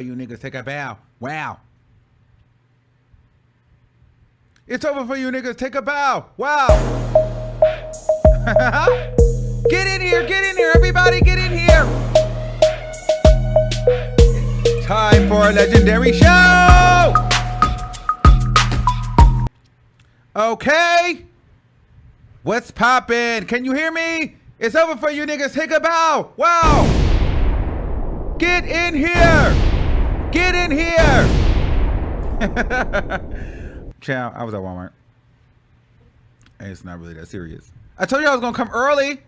You niggas, take a bow. Wow. It's over for you niggas. Take a bow. Wow. Get in here. Get in here. Everybody get in here. Time for a legendary show. Okay. What's poppin'? Can you hear me? It's over for you niggas. Take a bow. Wow. Get in here. Get in here. Ciao. I was at Walmart. Hey, it's not really that serious. I told you I was going to come early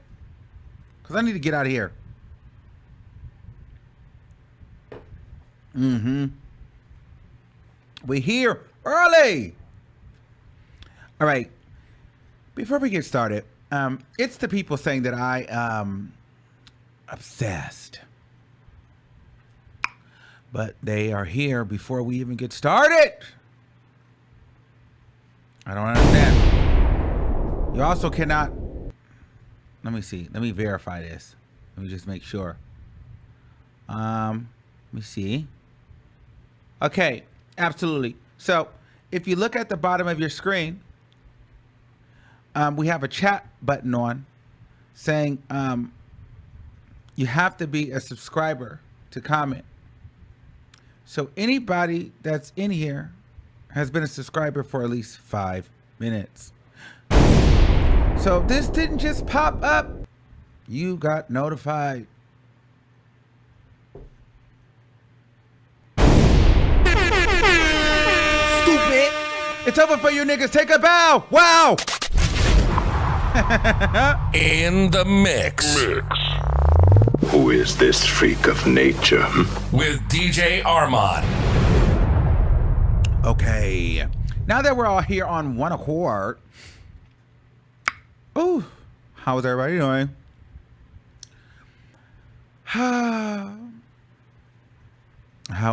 because I need to get out of here. We here early. All right. Before we get started, it's the people saying that I am obsessed. But they are here before we even get started. I don't understand. You also cannot. Let me see. Let me verify this. Let me just make sure. Let me see. Okay, absolutely. So if you look at the bottom of your screen, we have a chat button on saying you have to be a subscriber to comment. So anybody that's in here has been a subscriber for at least 5 minutes. So this didn't just pop up. You got notified. Stupid. It's over for you niggas. Take a bow. Wow. In the mix. Who is this freak of nature? With DJ Armon. Okay. Now that we're all here on one accord. Oh, how is everybody doing? How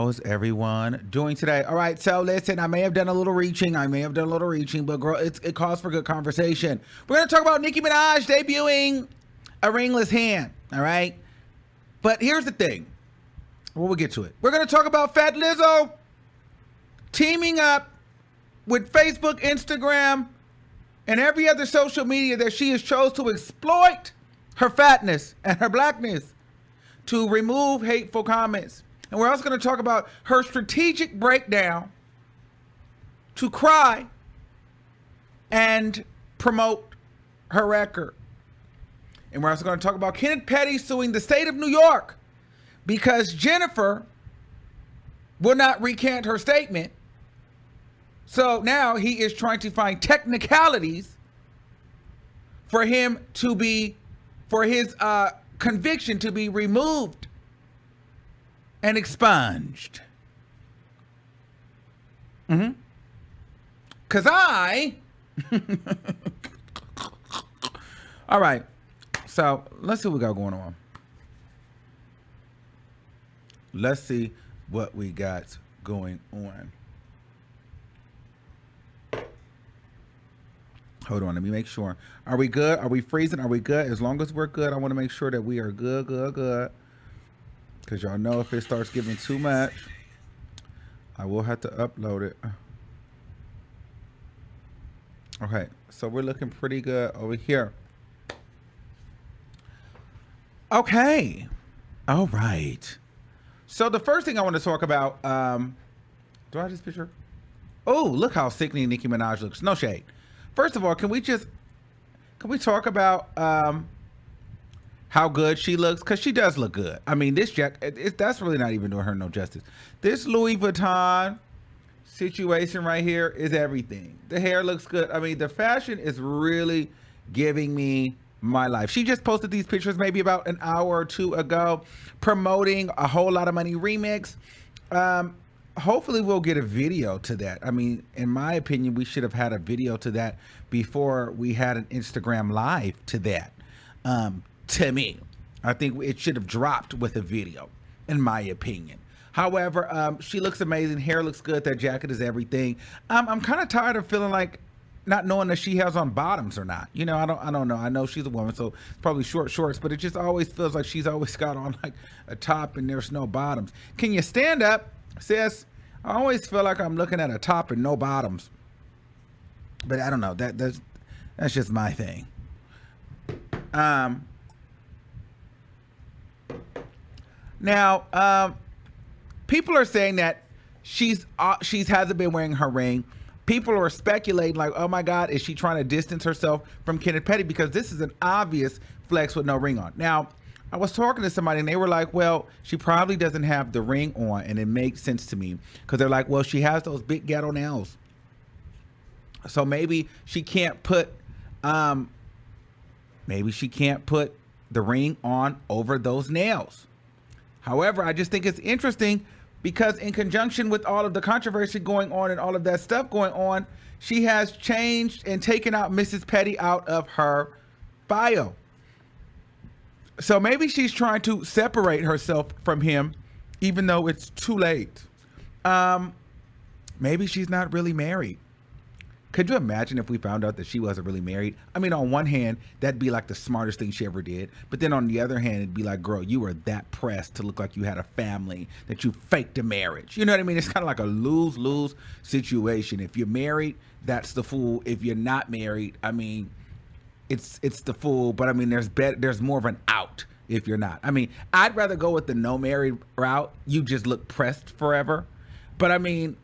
is everyone doing today? All right, so listen, I may have done a little reaching. But girl, it calls for good conversation. We're going to talk about Nicki Minaj debuting a ringless hand, all right? But here's the thing. We'll get to it. We're going to talk about Fat Lizzo teaming up with Facebook, Instagram, and every other social media that she has chose to exploit her fatness and her blackness to remove hateful comments. And we're also going to talk about her strategic breakdown to cry and promote her record. And we're also going to talk about Kenneth Petty suing the state of New York because Jennifer will not recant her statement. So now he is trying to find technicalities for him to be, for his conviction to be removed and expunged. Because all right. So let's see what we got going on. Let's see what we got going on. Hold on, let me make sure. Are we good? Are we freezing? Are we good? As long as we're good, I want to make sure that we are good. Because y'all know if it starts giving too much, I will have to upload it. Okay, so we're looking pretty good over here. Okay. All right. So the first thing I want to talk about, do I have this picture? Oh, look how sickening Nicki Minaj looks. No shade. First of all, can we talk about how good she looks? Because she does look good. I mean, this jacket, that's really not even doing her no justice. This Louis Vuitton situation right here is everything. The hair looks good. I mean, the fashion is really giving me my life. She just posted these pictures maybe about an hour or two ago promoting A Whole Lot of Money remix. Hopefully we'll get a video to that. I mean, in my opinion, we should have had a video to that before we had an Instagram live to that. To me, I think it should have dropped with a video, in my opinion. However, she looks amazing. Hair looks good. That jacket is everything. I'm kind of tired of feeling like not knowing that she has on bottoms or not. You know, I don't know. I know she's a woman, so it's probably short shorts, but it just always feels like she's always got on like a top and there's no bottoms. Can you stand up, sis? I always feel like I'm looking at a top and no bottoms. But I don't know. That's just my thing. Now, people are saying that she hasn't been wearing her ring. People are speculating like, oh my God, is she trying to distance herself from Kenneth Petty? Because this is an obvious flex with no ring on. Now, I was talking to somebody and they were like, well, she probably doesn't have the ring on, and it makes sense to me because they're like, well, she has those big ghetto nails. So maybe she can't put the ring on over those nails. However, I just think it's interesting because in conjunction with all of the controversy going on and all of that stuff going on, she has changed and taken out Mrs. Petty out of her bio. So maybe she's trying to separate herself from him, even though it's too late. Maybe she's not really married. Could you imagine if we found out that she wasn't really married? I mean, on one hand, that'd be like the smartest thing she ever did. But then on the other hand, it'd be like, girl, you were that pressed to look like you had a family that you faked a marriage. You know what I mean? It's kind of like a lose-lose situation. If you're married, that's the fool. If you're not married, I mean, it's the fool. But I mean, there's more of an out if you're not. I mean, I'd rather go with the no married route. You just look pressed forever. But I mean,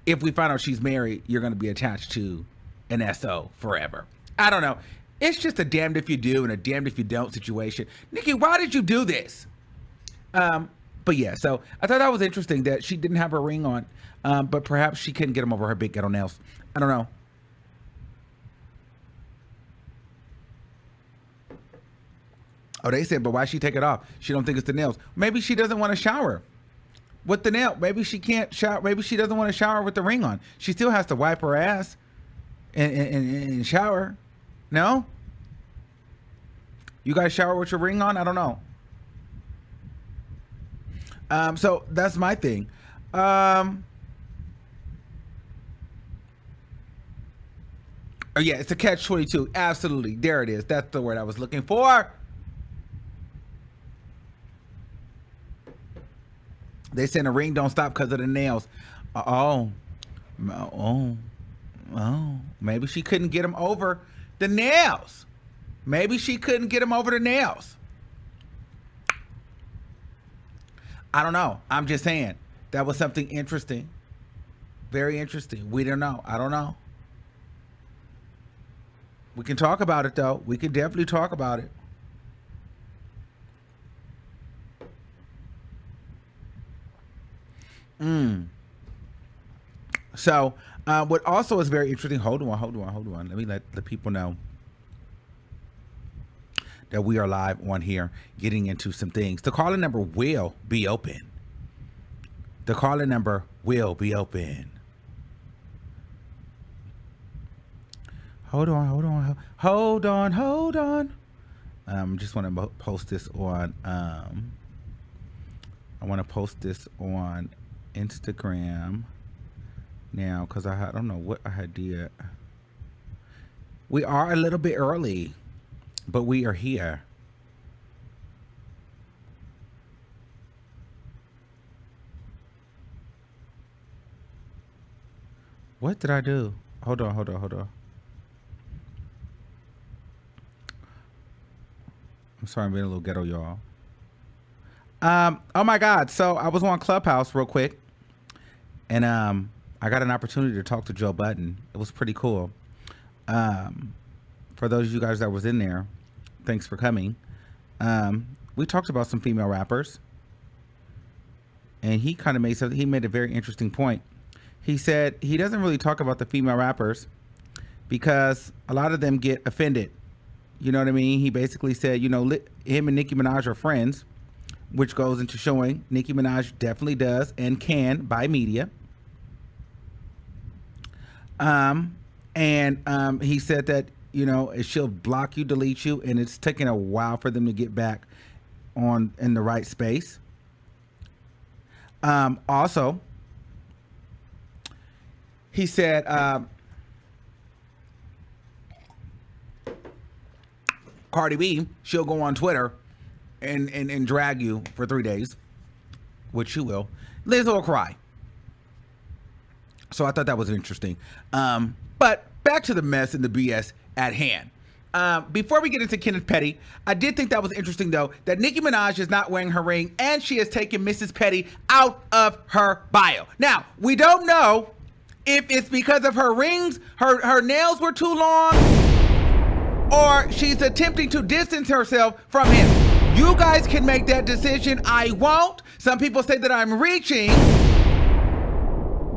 if we find out she's married, you're going to be attached to an SO forever. I don't know. It's just a damned if you do and a damned if you don't situation. Nicki, why did you do this? But yeah, so I thought that was interesting that she didn't have her ring on, but perhaps she couldn't get them over her big ghetto nails. I don't know. Oh, they said, but why she take it off? She don't think it's the nails. Maybe she doesn't want to shower with the nail. Maybe she can't shower. Maybe she doesn't want to shower with the ring on. She still has to wipe her ass and shower. No? You guys shower with your ring on? I don't know. So that's my thing. Oh yeah, it's a catch-22. Absolutely. There it is. That's the word I was looking for. They saying the ring don't stop because of the nails. Oh, maybe she couldn't get him over the nails. Maybe she couldn't get him over the nails. I don't know. I'm just saying that was something interesting. Very interesting. We don't know. I don't know. We can talk about it though. We can definitely talk about it. So what also is very interesting, hold on. Let me let the people know that we are live on here getting into some things. The calling number will be open. The calling number will be open. Hold on. Just want to post this on I want to post this on Instagram now because I don't know what I did. We are a little bit early, but we are here. What did I do? Hold on. I'm sorry, I'm being a little ghetto, y'all. Oh my God. So I was on Clubhouse real quick and I got an opportunity to talk to Joe Budden. It was pretty cool. For those of you guys that was in there, thanks for coming. We talked about some female rappers and he kind of made a very interesting point. He said he doesn't really talk about the female rappers because a lot of them get offended. You know what I mean? He basically said, you know, him and Nicki Minaj are friends, which goes into showing Nicki Minaj definitely does and can buy media. He said that, you know, she'll block you, delete you, and it's taking a while for them to get back in the right space. Also, he said Cardi B, she'll go on Twitter and drag you for 3 days, which she will. Lizzo will cry. So I thought that was interesting. But back to the mess and the BS at hand. Before we get into Kenneth Petty, I did think that was interesting, though, that Nicki Minaj is not wearing her ring, and she has taken Mrs. Petty out of her bio. Now, we don't know if it's because of her rings, her nails were too long, or she's attempting to distance herself from him. You guys can make that decision. I won't. Some people say that I'm reaching.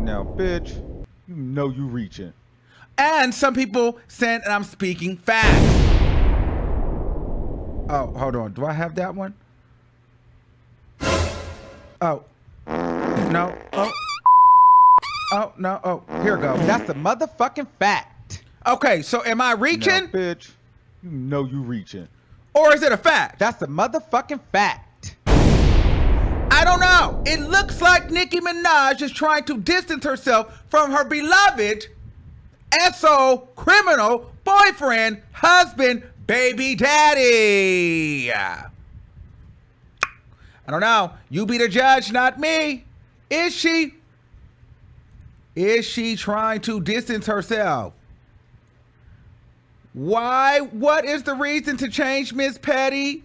Now, bitch, you know you reaching. And some people said that I'm speaking fast. Oh, hold on. Do I have that one? Oh. No. Oh. Oh, no. Oh, here it goes. That's a motherfucking fact. Okay, so am I reaching? Now, bitch, you know you reaching. Or is it a fact? That's a motherfucking fact. I don't know. It looks like Nicki Minaj is trying to distance herself from her beloved SO criminal boyfriend, husband, baby daddy. I don't know. You be the judge, not me. Is she? Is she trying to distance herself? Why? What is the reason to change Miss Petty?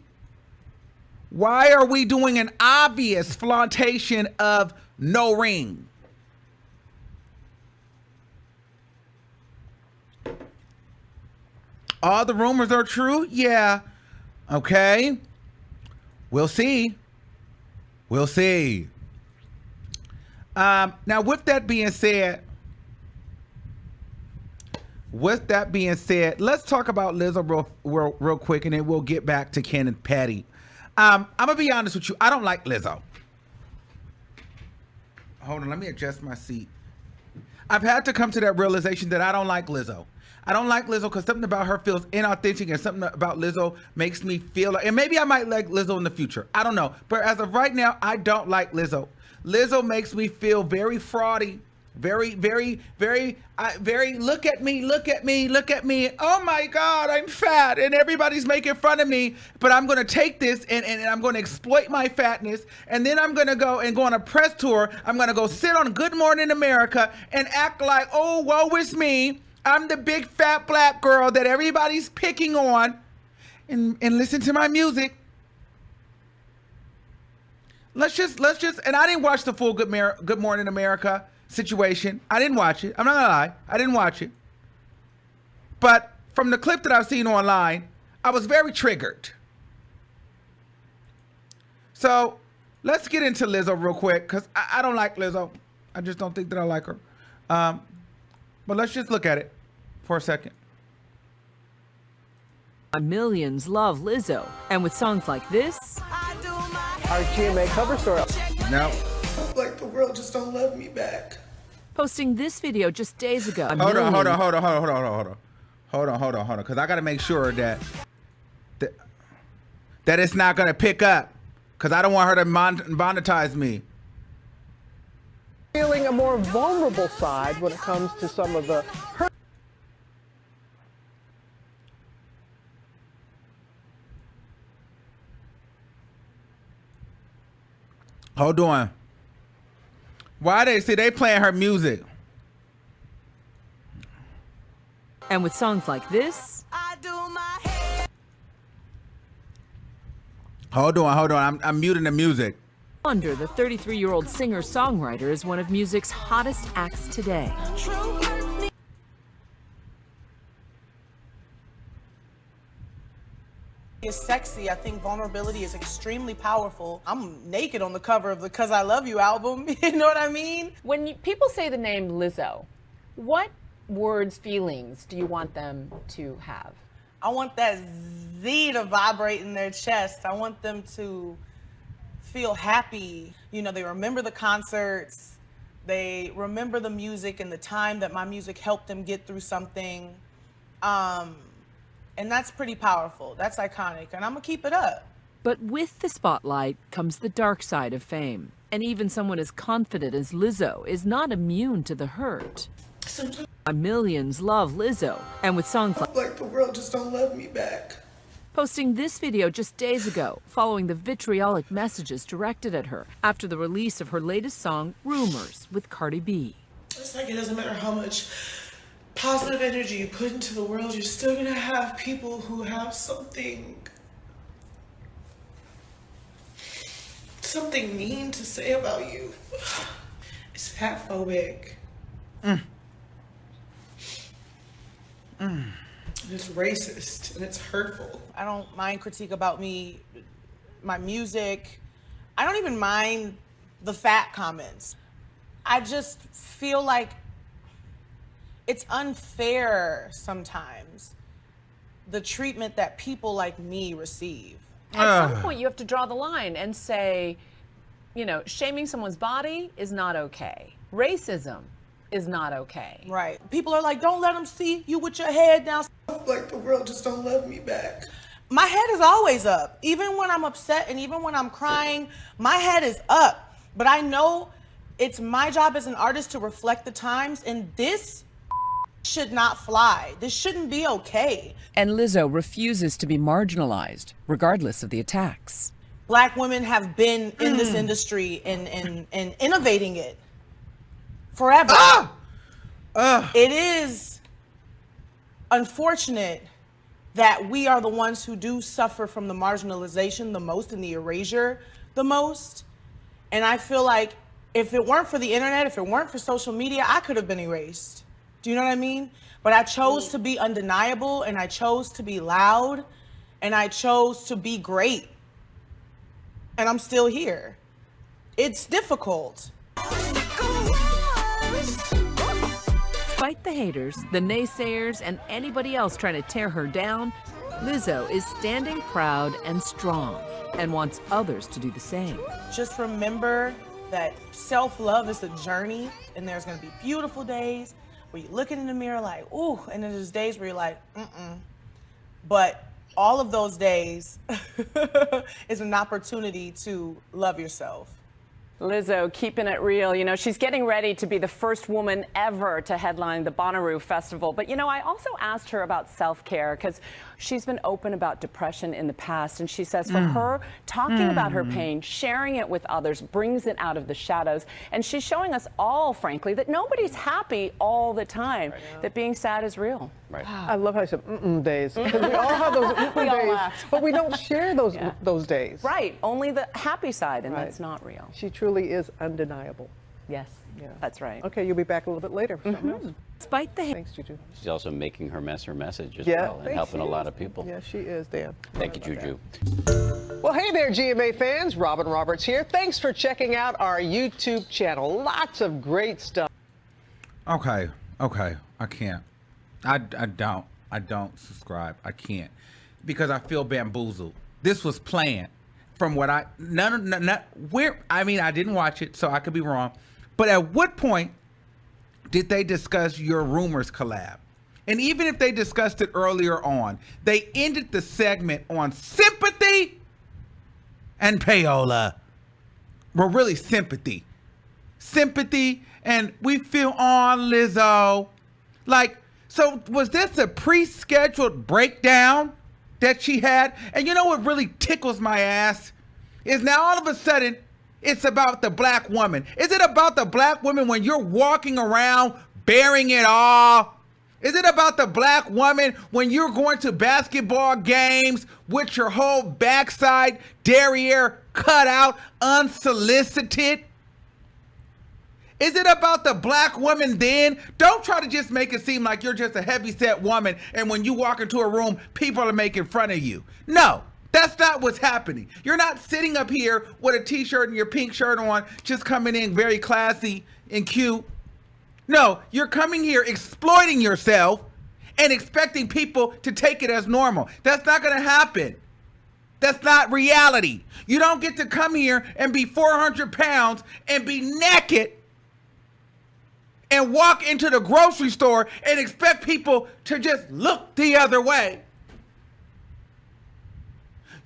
Why are we doing an obvious flauntation of no ring? All the rumors are true? Yeah. Okay. We'll see. We'll see. Now, with that being said, let's talk about Lizzo real quick, and then we'll get back to Kenneth Petty. I'm gonna be honest with you. I don't like Lizzo. Hold on, let me adjust my seat. I've had to come to that realization that I don't like Lizzo. I don't like Lizzo because something about her feels inauthentic, and something about Lizzo makes me feel like, and maybe I might like Lizzo in the future. I don't know. But as of right now, I don't like Lizzo. Lizzo makes me feel very fraudy, very, look at me. Oh my God, I'm fat and everybody's making fun of me, but I'm going to take this and I'm going to exploit my fatness. And then I'm going to go on a press tour. I'm going to go sit on Good Morning America and act like, oh, woe is me. I'm the big fat black girl that everybody's picking on, and listen to my music. Let's just, and I didn't watch the full Good Morning America situation. I didn't watch it. I'm not gonna lie. I didn't watch it. But from the clip that I've seen online, I was very triggered. So let's get into Lizzo real quick, because I don't like Lizzo. I just don't think that I like her. But let's just look at it for a second. Millions love Lizzo, and with songs like this, Our GMA cover story. No. Like the world just don't love me back. posting this video just days ago. Hold on, because I got to make sure that it's not going to pick up, because I don't want her to monetize me. Feeling a more vulnerable side when it comes to some of the hurt. Hold on. Why they playing her music? And with songs like this, Hold on. I'm muting the music. Wonder, the 33-year-old singer-songwriter, is one of music's hottest acts today. Is sexy. I think vulnerability is extremely powerful. I'm naked on the cover of the 'Cause I Love You album. You know what I mean? When people say the name Lizzo, what words, feelings do you want them to have? I want that Z to vibrate in their chest. I want them to feel happy. You know, they remember the concerts. They remember the music and the time that my music helped them get through something. And that's pretty powerful. That's iconic, and I'm gonna keep it up. But with the spotlight comes the dark side of fame. And even someone as confident as Lizzo is not immune to the hurt. Millions love Lizzo, and with songs Like the world just don't love me back. posting this video just days ago following the vitriolic messages directed at her after the release of her latest song, Rumors, with Cardi B. It's like it doesn't matter how much positive energy you put into the world, you're still gonna have people who have something mean to say about you. It's fatphobic. It's racist and it's hurtful. I don't mind critique about me, my music. I don't even mind the fat comments. I just feel like it's unfair sometimes, the treatment that people like me receive. At some point, you have to draw the line and say, you know, shaming someone's body is not okay. Racism is not okay. Right. People are like, don't let them see you with your head down. Like the world just don't love me back. My head is always up. Even when I'm upset and even when I'm crying, my head is up. But I know it's my job as an artist to reflect the times, and this should not fly. This shouldn't be okay. And Lizzo refuses to be marginalized, regardless of the attacks. Black women have been in this industry and innovating it forever. It is unfortunate that we are the ones who do suffer from the marginalization the most and the erasure the most. And I feel like if it weren't for the internet, if it weren't for social media, I could have been erased. Do you know what I mean? But I chose to be undeniable, and I chose to be loud, and I chose to be great. And I'm still here. It's difficult. Despite the haters, the naysayers, and anybody else trying to tear her down, Lizzo is standing proud and strong and wants others to do the same. Just remember that self-love is a journey, and there's gonna be beautiful days where you're looking in the mirror like, ooh, and then there's days where you're like, But all of those days is an opportunity to love yourself. Lizzo keeping it real. You know, she's getting ready to be the first woman ever to headline the Bonnaroo Festival. But, you know, I also asked her about self-care because she's been open about depression in the past. And she says for her, talking about her pain, sharing it with others, brings it out of the shadows. And she's showing us all, frankly, that nobody's happy all the time, that being sad is real. Right. I love how you said days. Because we all have those We all days, laughed. but we don't share those days. Right. Only the happy side, and that's not real. She truly is undeniable. Yes. Yeah. That's right. Okay, you'll be back a little bit later for something else. Despite the Thanks, Juju. She's also making her mess her message as Yeah, well and helping a lot of people. Yeah, she is, Dan. Thank you, Juju. Well, hey there, GMA fans. Robin Roberts here. Thanks for checking out our YouTube channel. Lots of great stuff. Okay. I can't. I don't subscribe. I can't. Because I feel bamboozled. This was planned. From what I didn't watch it, so I could be wrong. But at what point did they discuss your Rumors collab? And even if they discussed it earlier on, they ended the segment on sympathy and payola. Well, really sympathy. Sympathy, and we feel on Lizzo. Like, so was this a pre-scheduled breakdown that she had? And you know what really tickles my ass? Is now all of a sudden, it's about the black woman. Is it about the black woman when you're walking around bearing it all? Is it about the black woman when you're going to basketball games with your whole backside derriere cut out, unsolicited? Is it about the black woman then? Don't try to just make it seem like you're just a heavyset woman and when you walk into a room, people are making fun of you. No, that's not what's happening. You're not sitting up here with a t-shirt and your pink shirt on, just coming in very classy and cute. No, you're coming here exploiting yourself and expecting people to take it as normal. That's not going to happen. That's not reality. You don't get to come here and be 400 pounds and be naked and walk into the grocery store and expect people to just look the other way.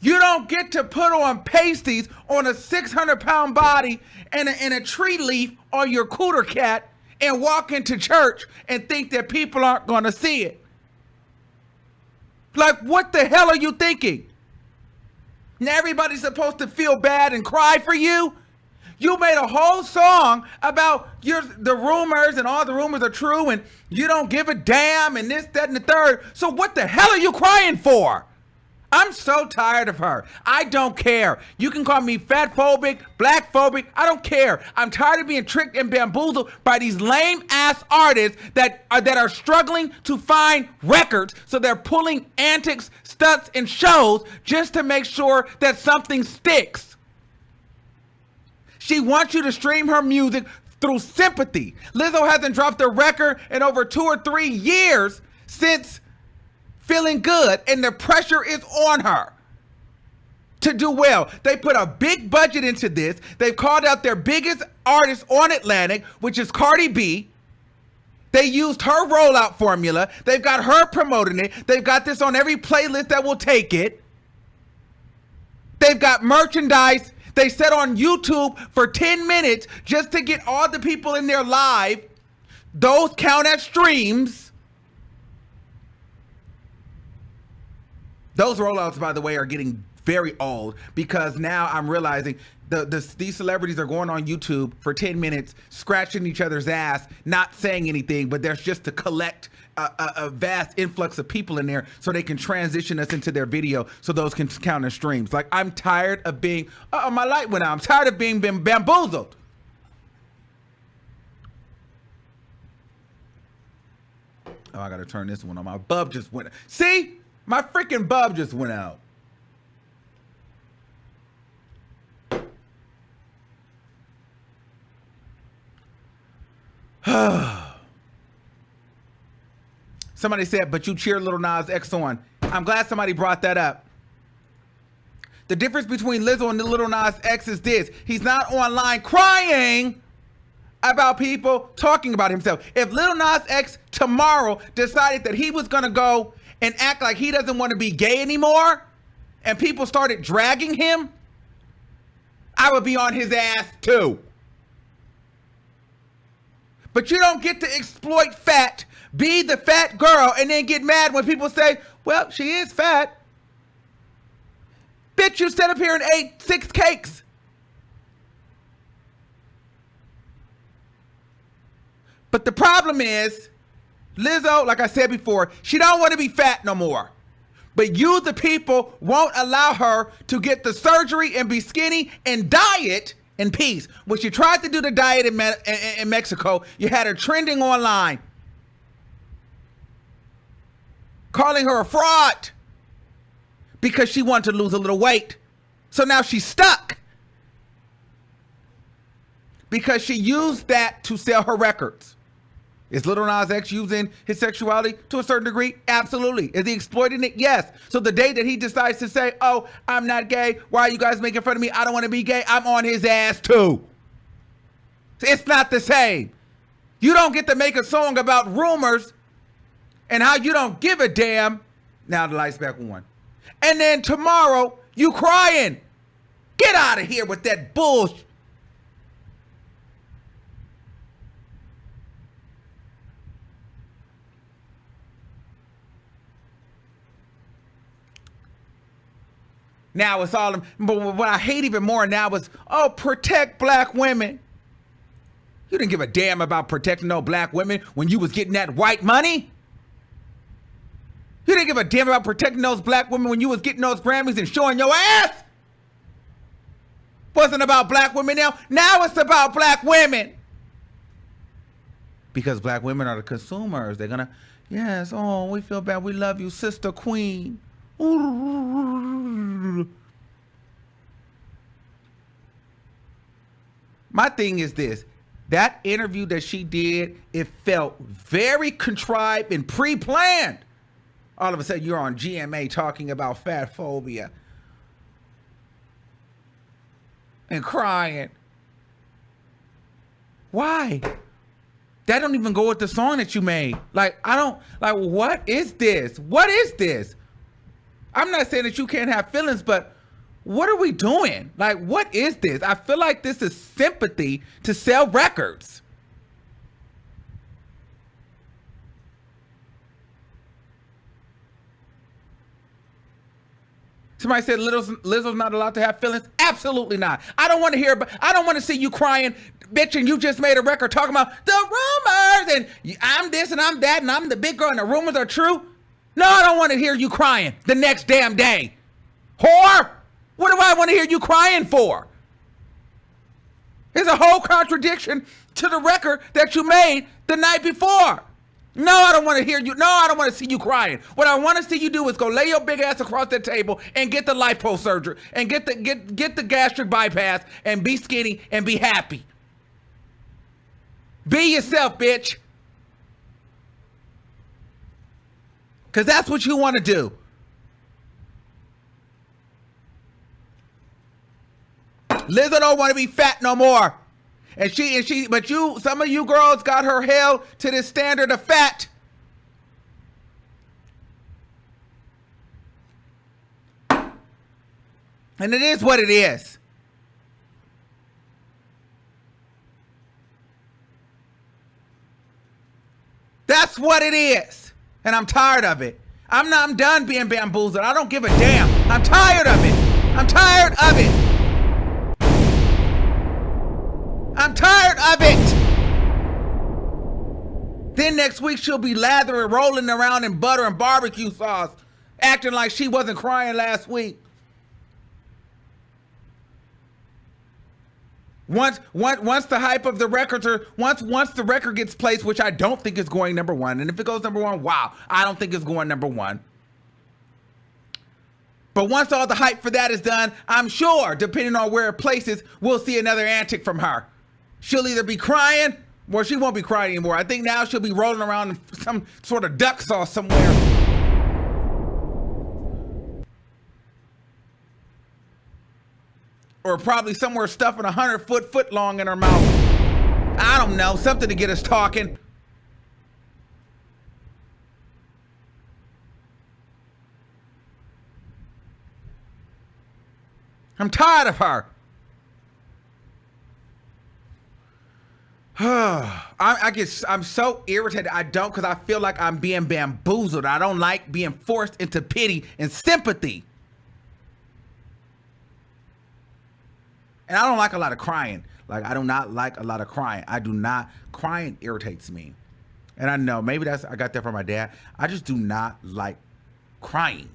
You don't get to put on pasties on a 600-pound body and a tree leaf on your cooter cat and walk into church and think that people aren't going to see it. Like, what the hell are you thinking? Now everybody's supposed to feel bad and cry for you? You made a whole song about the rumors and all the rumors are true and you don't give a damn and this, that, and the third. So what the hell are you crying for? I'm so tired of her. I don't care. You can call me fat phobic, black phobic. I don't care. I'm tired of being tricked and bamboozled by these lame ass artists that are struggling to find records. So they're pulling antics, stunts, and shows just to make sure that something sticks. She wants you to stream her music through sympathy. Lizzo hasn't dropped a record in over 2 or 3 years since Feeling Good, and the pressure is on her to do well. They put a big budget into this. They've called out their biggest artist on Atlantic, which is Cardi B. They used her rollout formula. They've got her promoting it. They've got this on every playlist that will take it. They've got merchandise. They set on YouTube for 10 minutes just to get all the people in there live. Those count as streams. Those rollouts, by the way, are getting very old because now I'm realizing these celebrities are going on YouTube for 10 minutes, scratching each other's ass, not saying anything, but there's just to collect a vast influx of people in there so they can transition us into their video so those can count as streams. Like, I'm tired of being, my light went out. I'm tired of being bamboozled. Oh, I got to turn this one on. My bulb just went. See? My freaking bulb just went out. Somebody said, but you cheer Lil Nas X on. I'm glad somebody brought that up. The difference between Lizzo and Lil Nas X is this. He's not online crying about people talking about himself. If Lil Nas X tomorrow decided that he was going to go and act like he doesn't want to be gay anymore, and people started dragging him, I would be on his ass too. But you don't get to exploit fat, be the fat girl, and then get mad when people say, well, she is fat. Bitch, you sat up here and ate 6 cakes. But the problem is, Lizzo, like I said before, she don't want to be fat no more. But you, the people, won't allow her to get the surgery and be skinny and diet in peace. When she tried to do the diet in Mexico, you had her trending online, calling her a fraud because she wanted to lose a little weight. So now she's stuck because she used that to sell her records. Is Lil Nas X using his sexuality to a certain degree? Absolutely. Is he exploiting it? Yes. So the day that he decides to say, oh, I'm not gay, why are you guys making fun of me? I don't want to be gay. I'm on his ass too. It's not the same. You don't get to make a song about rumors and how you don't give a damn. Now the light's back on. And then tomorrow you crying. Get out of here with that bullshit. Now it's all, but what I hate even more now is, oh, protect black women. You didn't give a damn about protecting no black women when you was getting that white money. You didn't give a damn about protecting those black women when you was getting those Grammys and showing your ass. Wasn't about black women now. Now it's about black women. Because black women are the consumers. They're gonna, yes, oh, we feel bad. We love you, sister queen. My thing is this. That interview that she did, it felt very contrived and pre-planned. All of a sudden, you're on GMA talking about fat phobia and crying. Why? That don't even go with the song that you made. Like, I don't, like, what is this? What is this? I'm not saying that you can't have feelings, but what are we doing? Like, what is this? I feel like this is sympathy to sell records. Somebody said Lizzo's not allowed to have feelings. Absolutely not. I don't want to hear, I don't want to see you crying, bitch, and you just made a record talking about the rumors and I'm this and I'm that and I'm the big girl and the rumors are true. No, I don't want to hear you crying the next damn day. Whore! What do I want to hear you crying for? There's a whole contradiction to the record that you made the night before. No, I don't want to hear you. No, I don't want to see you crying. What I want to see you do is go lay your big ass across the table and get the lipo surgery and get the gastric bypass and be skinny and be happy. Be yourself, bitch. Because that's what you want to do. Lizzo don't want to be fat no more. But some of you girls got her held to this standard of fat. And it is what it is. That's what it is. And I'm tired of it. I'm done being bamboozled. I don't give a damn. I'm tired of it. I'm tired of it. I'm tired of it. Then next week she'll be lathering, rolling around in butter and barbecue sauce, acting like she wasn't crying last week. Once the hype of the records once the record gets placed, which I don't think is going number one, and if it goes number one, wow, I don't think it's going number one. But once all the hype for that is done, I'm sure, depending on where it places, we'll see another antic from her. She'll either be crying or she won't be crying anymore. I think now she'll be rolling around in some sort of duck sauce somewhere. Or probably somewhere stuffing 100-foot footlong in her mouth. I don't know, something to get us talking. I'm tired of her. I'm so irritated. I don't, because I feel like I'm being bamboozled. I don't like being forced into pity and sympathy. And I don't like a lot of crying. Like, I do not like a lot of crying. Crying irritates me. And I know, maybe I got that from my dad. I just do not like crying.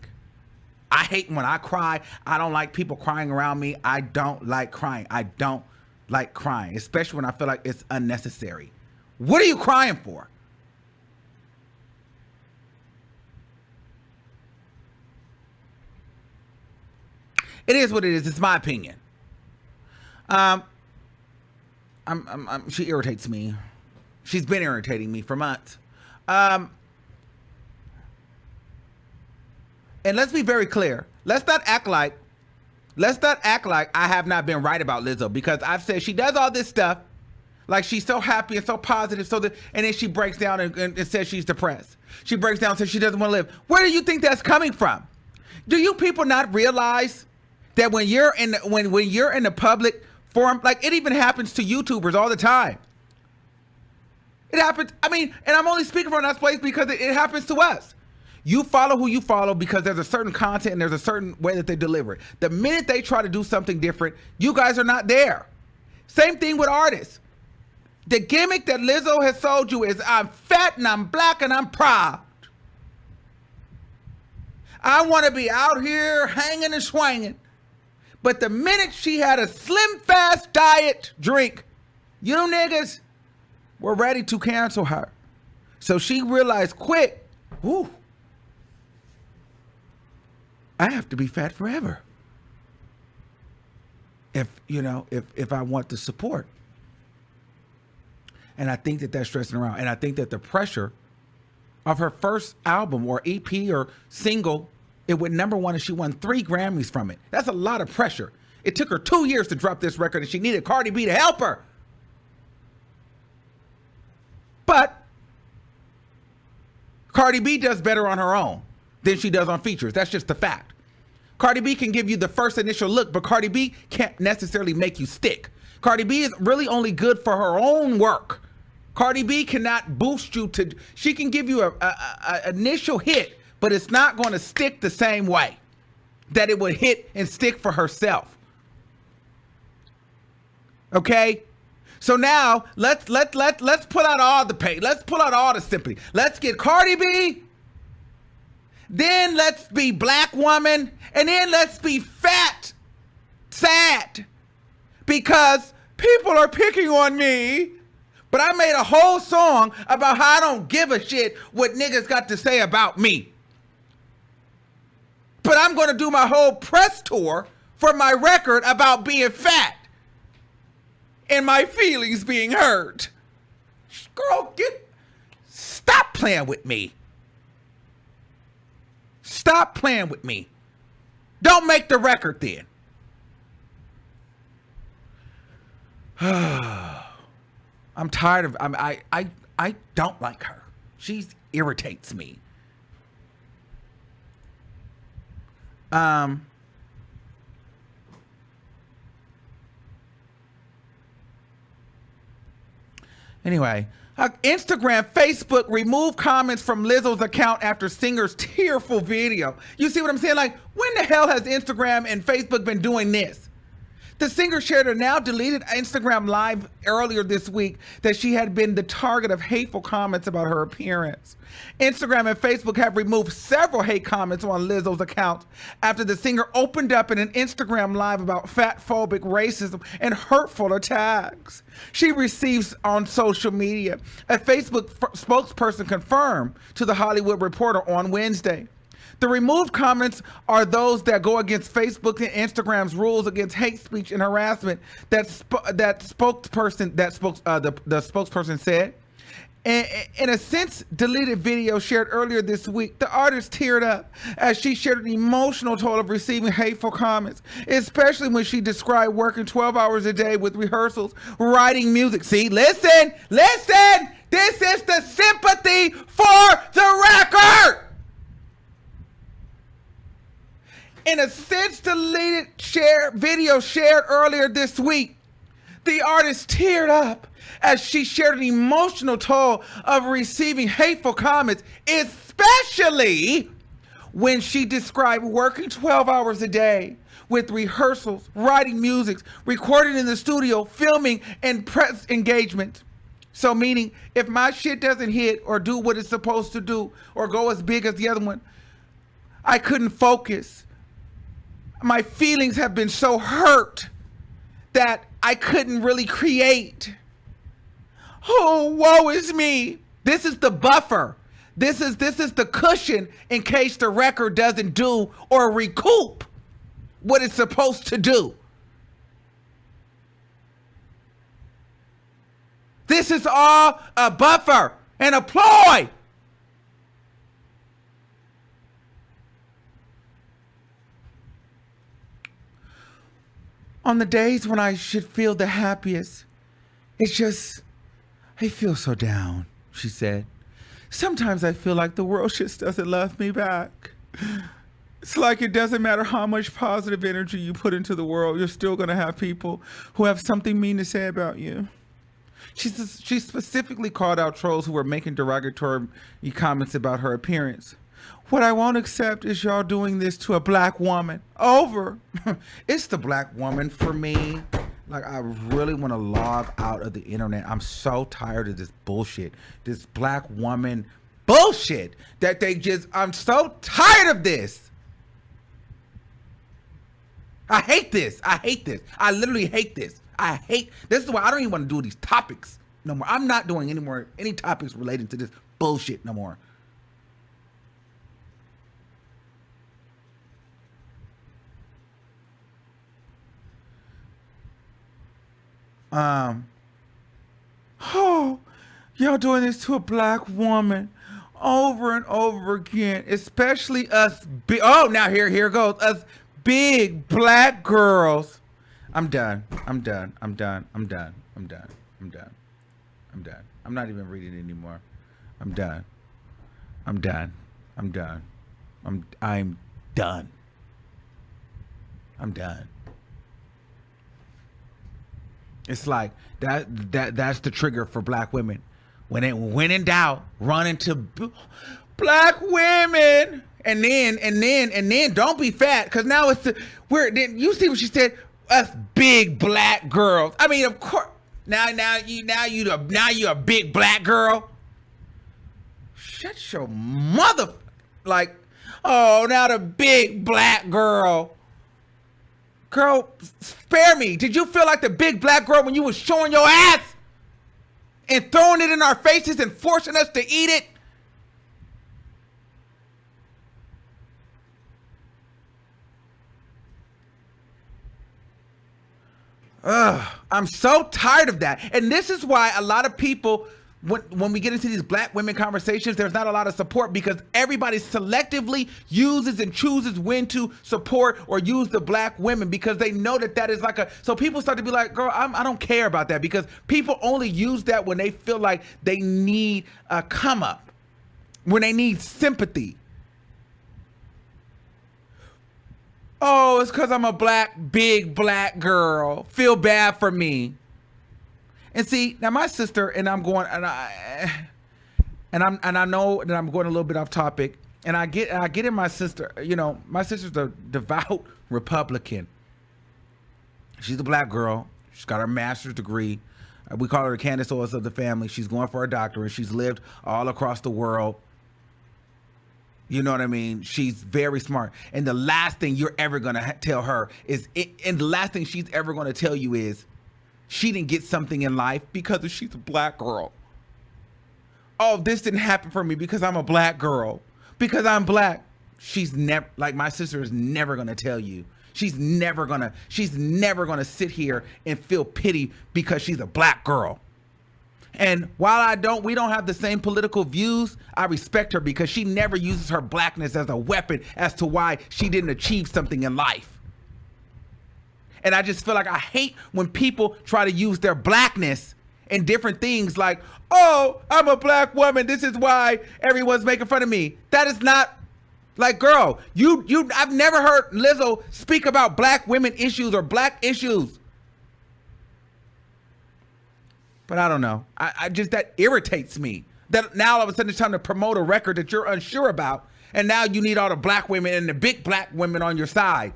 I hate when I cry. I don't like people crying around me. I don't like crying. I don't like crying, especially when I feel like it's unnecessary. What are you crying for? It is what it is. It's my opinion. She irritates me. She's been irritating me for months. And let's be very clear. Let's not act like I have not been right about Lizzo, because I've said she does all this stuff, like she's so happy and so positive, and then she breaks down and says she's depressed. She breaks down and says she doesn't want to live. Where do you think that's coming from? Do you people not realize that when you're in the public forum, like, it even happens to YouTubers all the time. It happens. I mean, and I'm only speaking from that place because it happens to us. You follow who you follow because there's a certain content and there's a certain way that they deliver it. The minute they try to do something different, you guys are not there. Same thing with artists. The gimmick that Lizzo has sold you is, I'm fat and I'm black and I'm proud. I want to be out here hanging and swinging. But the minute she had a slim fast diet drink, you niggas were ready to cancel her. So she realized quick, ooh, I have to be fat forever. If I want the support. And I think that that's stressing around. And I think that the pressure of her first album or EP or single, it went number one and she won 3 Grammys from it. That's a lot of pressure. It took her 2 years to drop this record and she needed Cardi B to help her. But Cardi B does better on her own than she does on features. That's just the fact. Cardi B can give you the first initial look, but Cardi B can't necessarily make you stick. Cardi B is really only good for her own work. Cardi B cannot boost you to, she can give you a initial hit, but it's not going to stick the same way. that it would hit and stick for herself. Okay? So now let's pull out all the pay. Let's pull out all the sympathy. Let's get Cardi B. Then let's be black woman. And then let's be fat, sad. Because people are picking on me. But I made a whole song about how I don't give a shit what niggas got to say about me. But I'm going to do my whole press tour for my record about being fat and my feelings being hurt. Girl, stop playing with me. Stop playing with me. Don't make the record then. I'm tired of, I don't like her. She irritates me. Anyway, Instagram, Facebook removed comments from Lizzo's account after singer's tearful video. You see what I'm saying? Like, when the hell has Instagram and Facebook been doing this? The singer shared a now deleted Instagram live earlier this week that she had been the target of hateful comments about her appearance. Instagram and Facebook have removed several hate comments on Lizzo's account after the singer opened up in an Instagram live about fatphobic racism and hurtful attacks she receives on social media. A Facebook spokesperson confirmed to The Hollywood Reporter on Wednesday. The removed comments are those that go against Facebook and Instagram's rules against hate speech and harassment. The spokesperson said. In a since deleted video shared earlier this week, the artist teared up as she shared an emotional toll of receiving hateful comments, especially when she described working 12 hours a day with rehearsals, writing music. See, listen, this is the sympathy for the record. In a since deleted video shared earlier this week, the artist teared up as she shared an emotional toll of receiving hateful comments, especially when she described working 12 hours a day with rehearsals, writing music, recording in the studio, filming, and press engagements. So meaning, if my shit doesn't hit or do what it's supposed to do or go as big as the other one, I couldn't focus. My feelings have been so hurt that I couldn't really create. Oh, woe is me. This is the buffer. This is the cushion in case the record doesn't do or recoup what it's supposed to do. This is all a buffer and a ploy. On the days when I should feel the happiest, it's just, I feel so down, she said. Sometimes I feel like the world just doesn't love me back. It's like it doesn't matter how much positive energy you put into the world, you're still going to have people who have something mean to say about you. She specifically called out trolls who were making derogatory comments about her appearance. What I won't accept is y'all doing this to a black woman. Over. It's the black woman for me. Like, I really want to log out of the internet. I'm so tired of this bullshit. This black woman bullshit that I'm so tired of this. I hate this. I literally hate this. This is why I don't even want to do these topics no more. I'm not doing any topics relating to this bullshit no more. Oh, y'all doing this to a black woman over and over again, especially us now here goes, us big black girls. I'm done. I'm not even reading anymore. I'm done. It's like that's the trigger for black women. When in doubt, run into black women And then don't be fat, because now it's then you see what she said, us big black girls. I mean, of course, now you're a big black girl. Shut your mother, like, oh, now the big black girl. Girl, spare me. Did you feel like the big black girl when you was showing your ass and throwing it in our faces and forcing us to eat it? I'm so tired of that. And this is why a lot of people, when we get into these black women conversations, there's not a lot of support, because everybody selectively uses and chooses when to support or use the black women, because they know that is like so people start to be like, girl, I don't care about that, because people only use that when they feel like they need a come up, when they need sympathy. Oh, it's because I'm a big black girl. Feel bad for me. And see, now my sister, and I'm going, and I know that I'm going a little bit off topic, and I get in my sister, you know, my sister's a devout Republican. She's a black girl. She's got her master's degree. We call her the Kenneth of the family. She's going for her doctorate. She's lived all across the world. You know what I mean? She's very smart. And the last thing you're ever going to tell her is, and the last thing she's ever going to tell you is, she didn't get something in life because she's a black girl. Oh, this didn't happen for me because I'm a black girl. Because I'm black. She's never, like my sister is never going to tell you. She's never going to sit here and feel pity because she's a black girl. And while we don't have the same political views, I respect her because she never uses her blackness as a weapon as to why she didn't achieve something in life. And I just feel like I hate when people try to use their blackness in different things, like, oh, I'm a black woman, this is why everyone's making fun of me. That is not, like, girl, I've never heard Lizzo speak about black women issues or black issues. But I don't know. I just, that irritates me. That now all of a sudden it's time to promote a record that you're unsure about, and now you need all the black women and the big black women on your side.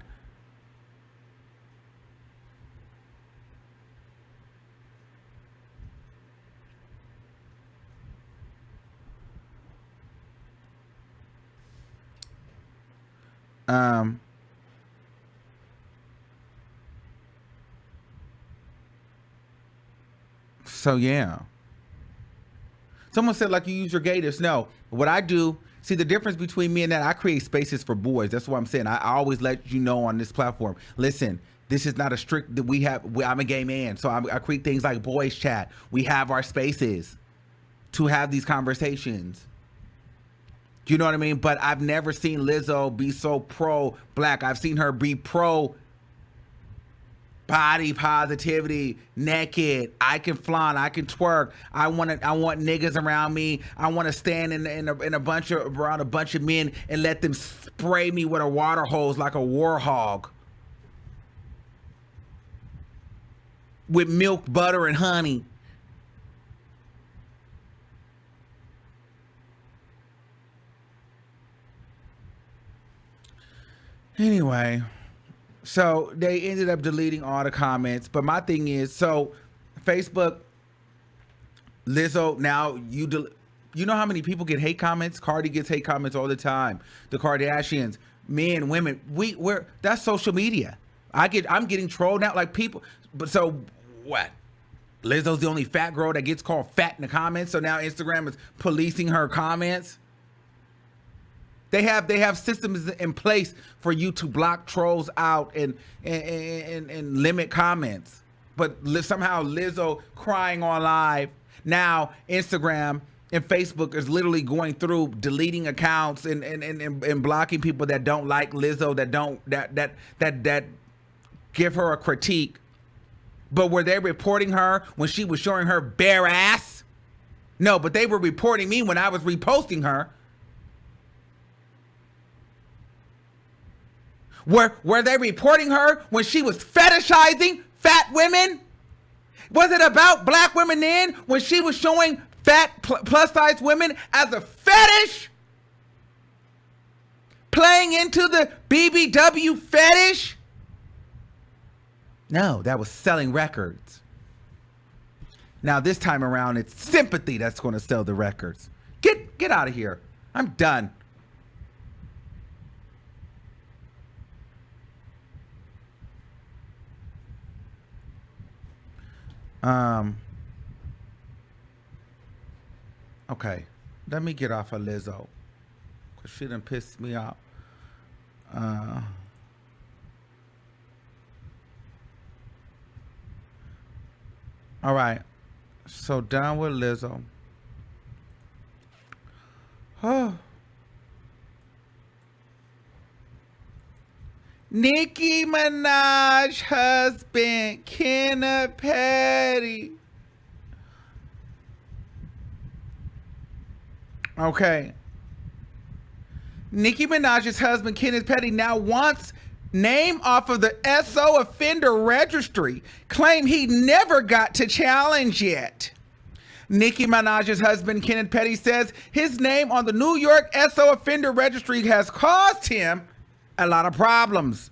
So yeah. Someone said, like, you use your gators. No, what I do, see the difference between me and that, I create spaces for boys. That's what I'm saying. I always let you know on this platform, listen, this is not a strict that I'm a gay man. So I create things like boys chat. We have our spaces to have these conversations. You know what I mean? But I've never seen Lizzo be so pro-black. I've seen her be pro body positivity, naked. I can flaunt. I can twerk. I want niggas around me. I want to stand around a bunch of men and let them spray me with a water hose like a war hog with milk, butter, and honey. Anyway, so they ended up deleting all the comments. But my thing is, so Facebook, Lizzo, now you know how many people get hate comments? Cardi gets hate comments all the time. The Kardashians, men, women, we're that's social media. I'm getting trolled now, like people. But so what? Lizzo's the only fat girl that gets called fat in the comments. So now Instagram is policing her comments. They have systems in place for you to block trolls out and limit comments. But somehow Lizzo crying on live. Now Instagram and Facebook is literally going through deleting accounts and blocking people that don't like Lizzo, that give her a critique. But were they reporting her when she was showing her bare ass? No, but they were reporting me when I was reposting her. Were they reporting her when she was fetishizing fat women? Was it about black women then when she was showing fat plus size women as a fetish? playing into the BBW fetish? No, that was selling records. Now this time around, it's sympathy that's going to sell the records. Get out of here. I'm done. Okay, let me get off of Lizzo, because she done pissed me off. All right, so down with Lizzo. Oh. Nicki Minaj husband Kenneth Petty. Okay. Nicki Minaj's husband Kenneth Petty now wants name off of the SO offender registry. Claim he never got to challenge yet. Nicki Minaj's husband Kenneth Petty says his name on the New York SO offender registry has caused him a lot of problems.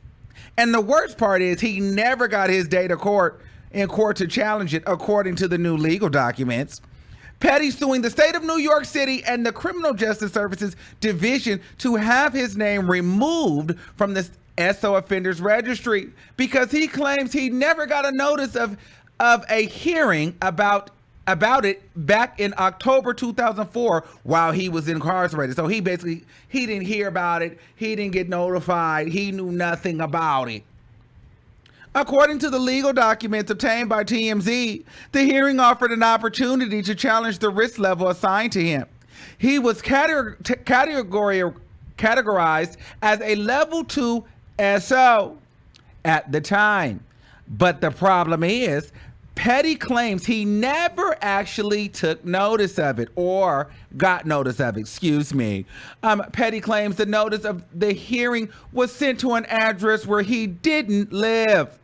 And the worst part is he never got his day to court to challenge it, according to the new legal documents. Petty suing the state of New York City and the Criminal Justice Services Division to have his name removed from the SO offenders registry because he claims he never got a notice of a hearing about it back in October 2004 while he was incarcerated. So he didn't hear about it. He didn't get notified. He knew nothing about it. According to the legal documents obtained by TMZ, the hearing offered an opportunity to challenge the risk level assigned to him. He was categorized as a level 2 SO at the time. But the problem is, Petty claims he never actually took notice of it or got notice of it, excuse me. Petty claims the notice of the hearing was sent to an address where he didn't live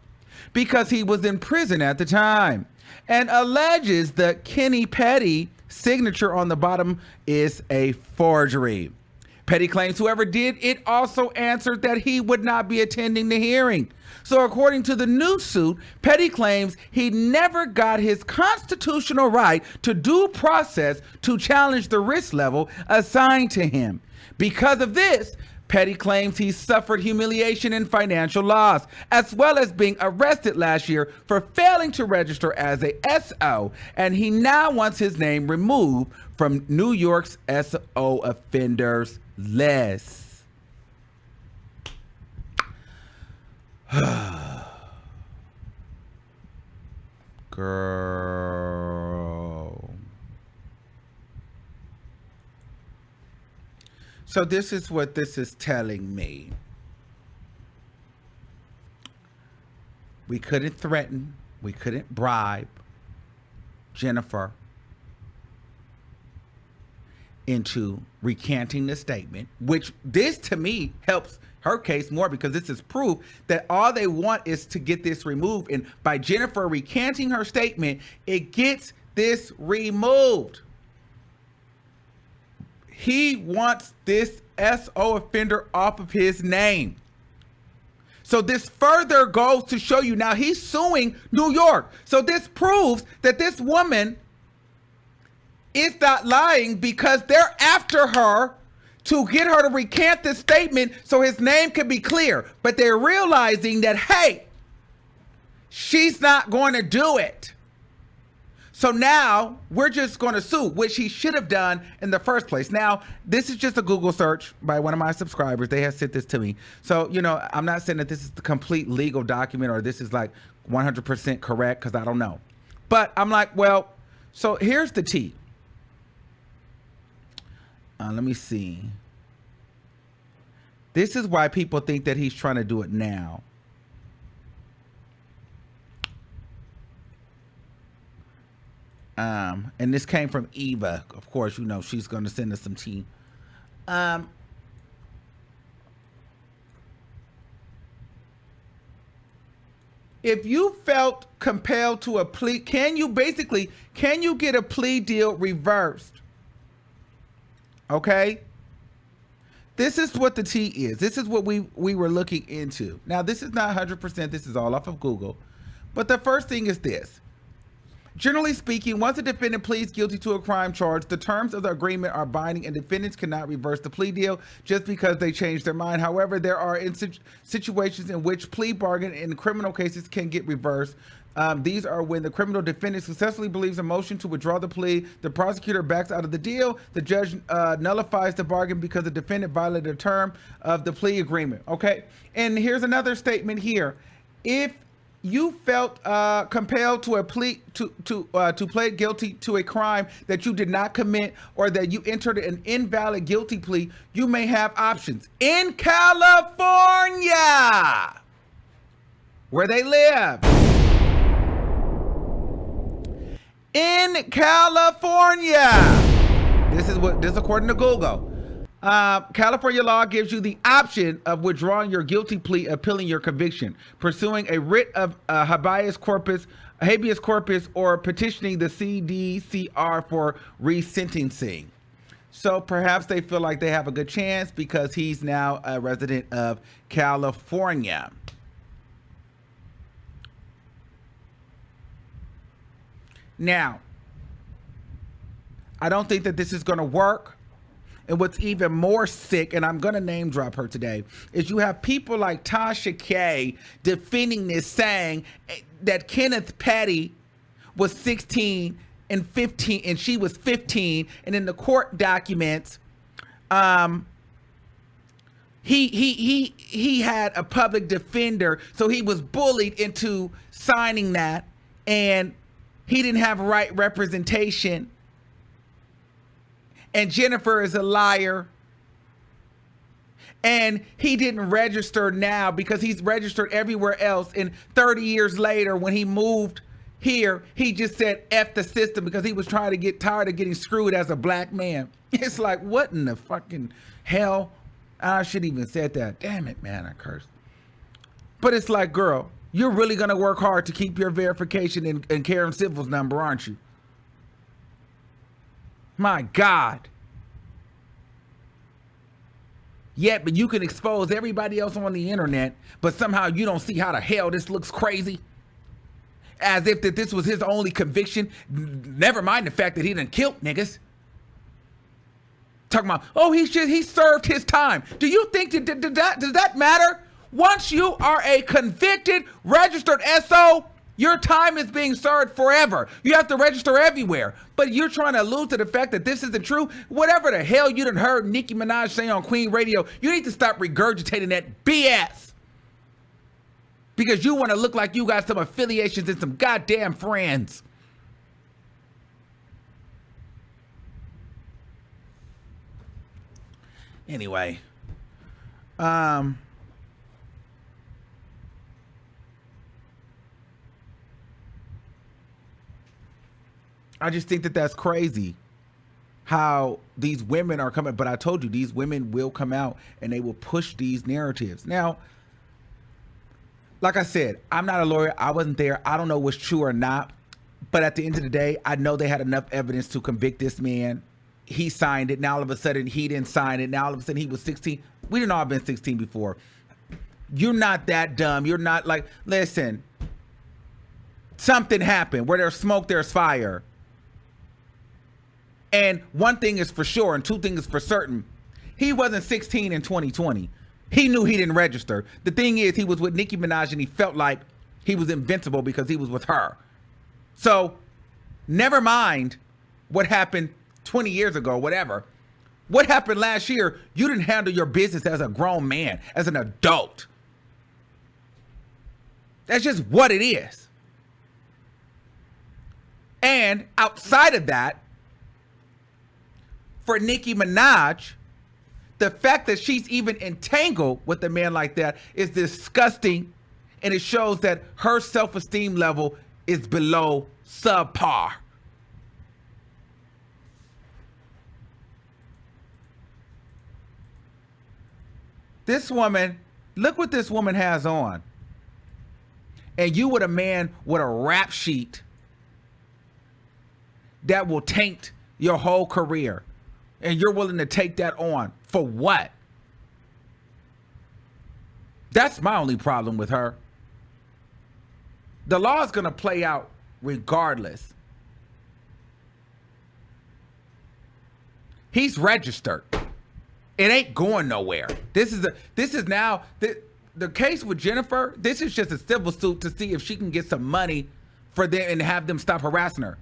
because he was in prison at the time, and alleges the Kenny Petty signature on the bottom is a forgery. Petty claims whoever did it also answered that he would not be attending the hearing. So according to the new suit, Petty claims he never got his constitutional right to due process to challenge the risk level assigned to him. Because of this, Petty claims he suffered humiliation and financial loss, as well as being arrested last year for failing to register as a SO, and he now wants his name removed from New York's SO offenders list. Girl. So this is what this is telling me. We couldn't threaten, we couldn't bribe Jennifer into recanting the statement, which this to me helps her case more because this is proof that all they want is to get this removed. And by Jennifer recanting her statement, it gets this removed. He wants this SO offender off of his name. So this further goes to show you now he's suing New York. So this proves that this woman is not lying because they're after her to get her to recant this statement so his name can be clear. But they're realizing that, hey, she's not going to do it. So now we're just going to sue, which he should have done in the first place. Now, this is just a Google search by one of my subscribers. They have sent this to me. So, you know, I'm not saying that this is the complete legal document or this is like 100% correct because I don't know. But I'm like, well, so here's the tea. Let me see. This is why people think that he's trying to do it now. And this came from Eva. Of course, you know, she's going to send us some tea. If you felt compelled to a plea, can you get a plea deal reversed? Okay. this is what the tea is. This is what we were looking into. Now, this is not 100%. This is all off of Google. But the first thing is this. Generally speaking, once a defendant pleads guilty to a crime charge, the terms of the agreement are binding and defendants cannot reverse the plea deal just because they change their mind. However, there are situations in which plea bargain in criminal cases can get reversed. These are when the criminal defendant successfully believes a motion to withdraw the plea, the prosecutor backs out of the deal, the judge nullifies the bargain because the defendant violated a term of the plea agreement. Okay, and here's another statement here. If you felt compelled to plead guilty to a crime that you did not commit, or that you entered an invalid guilty plea, you may have options. In California, where they live. In California, this is according to Google. California law gives you the option of withdrawing your guilty plea, appealing your conviction, pursuing a writ of habeas corpus, or petitioning the CDCR for resentencing. So perhaps they feel like they have a good chance because he's now a resident of California. Now, I don't think that this is going to work. And what's even more sick, and I'm going to name drop her today, is you have people like Tasha K defending this, saying that Kenneth Petty was 16 and 15, and she was 15. And in the court documents, he had a public defender, so he was bullied into signing that, and he didn't have right representation. And Jennifer is a liar. And he didn't register now because he's registered everywhere else. And 30 years later, when he moved here, he just said F the system because he was trying to get tired of getting screwed as a black man. It's like, what in the fucking hell? I should even said that. Damn it, man, I cursed. But it's like, girl, you're really going to work hard to keep your verification and Karen Civil's number, aren't you? My God. Yet, but you can expose everybody else on the internet, but somehow you don't see how the hell this looks crazy. As if that this was his only conviction. Never mind the fact that he done killed niggas. Talking about, oh, he served his time. Do you think does that matter? Once you are a convicted, registered SO, your time is being served forever. You have to register everywhere. But you're trying to allude to the fact that this isn't true. Whatever the hell you done heard Nicki Minaj say on Queen Radio, you need to stop regurgitating that BS. Because you want to look like you got some affiliations and some goddamn friends. Anyway. I just think that that's crazy how these women are coming. But I told you, these women will come out and they will push these narratives. Now, like I said, I'm not a lawyer. I wasn't there. I don't know what's true or not. But at the end of the day, I know they had enough evidence to convict this man. He signed it. Now all of a sudden he didn't sign it. Now all of a sudden he was 16. We didn't all been 16 before. You're not that dumb. You're not like, listen, something happened. Where there's smoke, there's fire. And one thing is for sure, and two things for certain. He wasn't 16 in 2020. He knew he didn't register. The thing is, he was with Nicki Minaj and he felt like he was invincible because he was with her. So, never mind what happened 20 years ago, whatever. What happened last year, you didn't handle your business as a grown man, as an adult. That's just what it is. And outside of that, for Nicki Minaj, the fact that she's even entangled with a man like that is disgusting, and it shows that her self-esteem level is below subpar. This woman, look what this woman has on. And you with a man with a rap sheet that will taint your whole career. And you're willing to take that on for what? That's my only problem with her. The law is going to play out regardless. He's registered. It ain't going nowhere. This is now the case with Jennifer. This is just a civil suit to see if she can get some money for them and have them stop harassing her.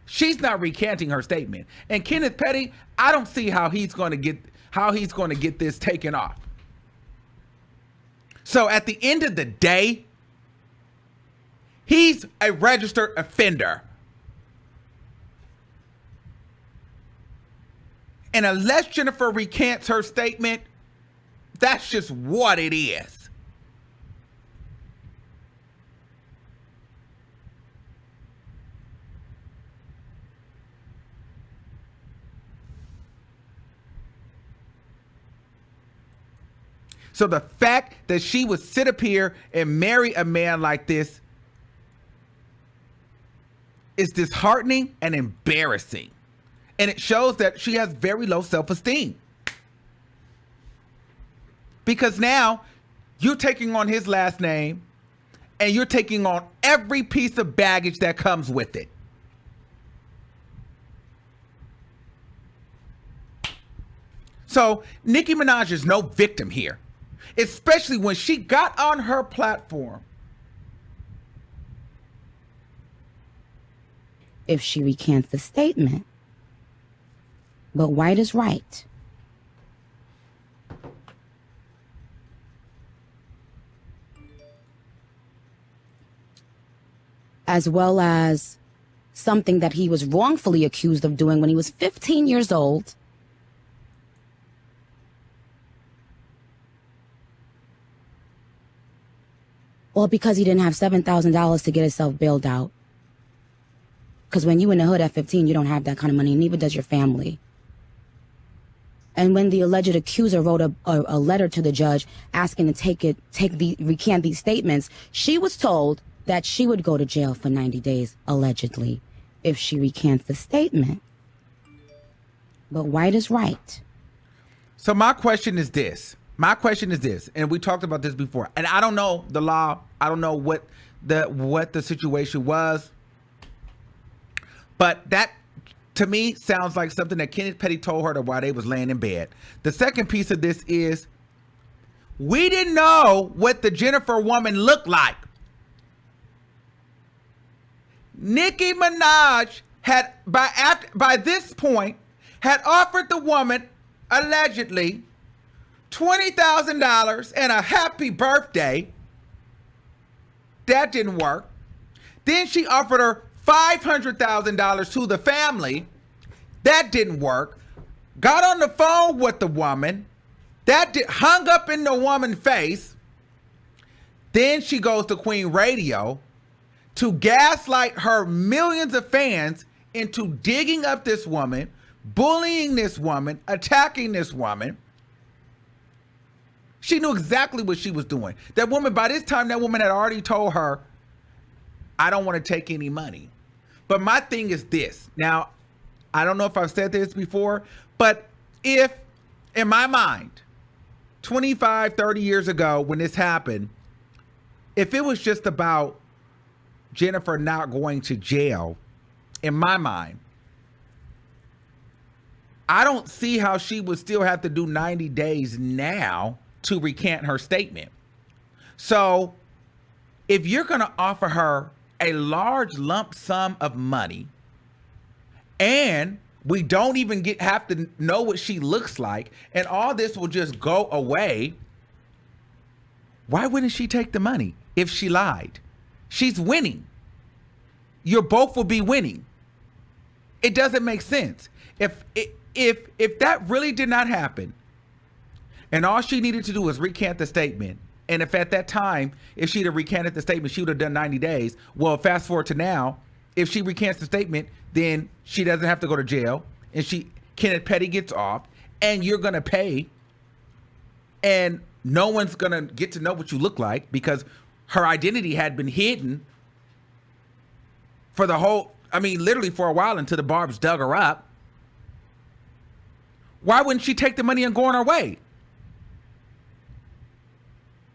She's not recanting her statement. And Kenneth Petty, I don't see how he's going to get this taken off. So at the end of the day, he's a registered offender. And unless Jennifer recants her statement, that's just what it is. So the fact that she would sit up here and marry a man like this is disheartening and embarrassing. And it shows that she has very low self-esteem. Because now you're taking on his last name and you're taking on every piece of baggage that comes with it. So Nicki Minaj is no victim here, especially when she got on her platform. If she recants the statement. But white is right. As well as something that he was wrongfully accused of doing when he was 15 years old. Or because he didn't have $7,000 to get himself bailed out. Because when you in the hood at 15, you don't have that kind of money, neither does your family. And when the alleged accuser wrote a letter to the judge asking to recant these statements, she was told that she would go to jail for 90 days, allegedly, if she recants the statement. But white is right. So my question is this. And we talked about this before. And I don't know the law. I don't know what the situation was. But that, to me, sounds like something that Kenneth Petty told her while they was laying in bed. The second piece of this is, we didn't know what the Jennifer woman looked like. Nicki Minaj had, by this point, had offered the woman, allegedly, $20,000 and a happy birthday. That didn't work. Then she offered her $500,000 to the family. That didn't work. Got on the phone with the woman. Hung up in the woman's face. Then she goes to Queen Radio to gaslight her millions of fans into digging up this woman, bullying this woman, attacking this woman. She knew exactly what she was doing. That woman, by this time, that woman had already told her, I don't want to take any money. But my thing is this. Now, I don't know if I've said this before, but if, in my mind, 25, 30 years ago when this happened, if it was just about Jennifer not going to jail, in my mind, I don't see how she would still have to do 90 days now to recant her statement. So if you're going to offer her a large lump sum of money, and we don't even have to know what she looks like, and all this will just go away, why wouldn't she take the money if she lied? She's winning. You both will be winning. It doesn't make sense. If that really did not happen, and all she needed to do was recant the statement, and if at that time, if she'd have recanted the statement, she would have done 90 days. Well, fast forward to now, if she recants the statement, then she doesn't have to go to jail, and Kenneth Petty gets off, and you're going to pay, and no one's going to get to know what you look like because her identity had been hidden for literally for a while until the Barbs dug her up. Why wouldn't she take the money and go on her way?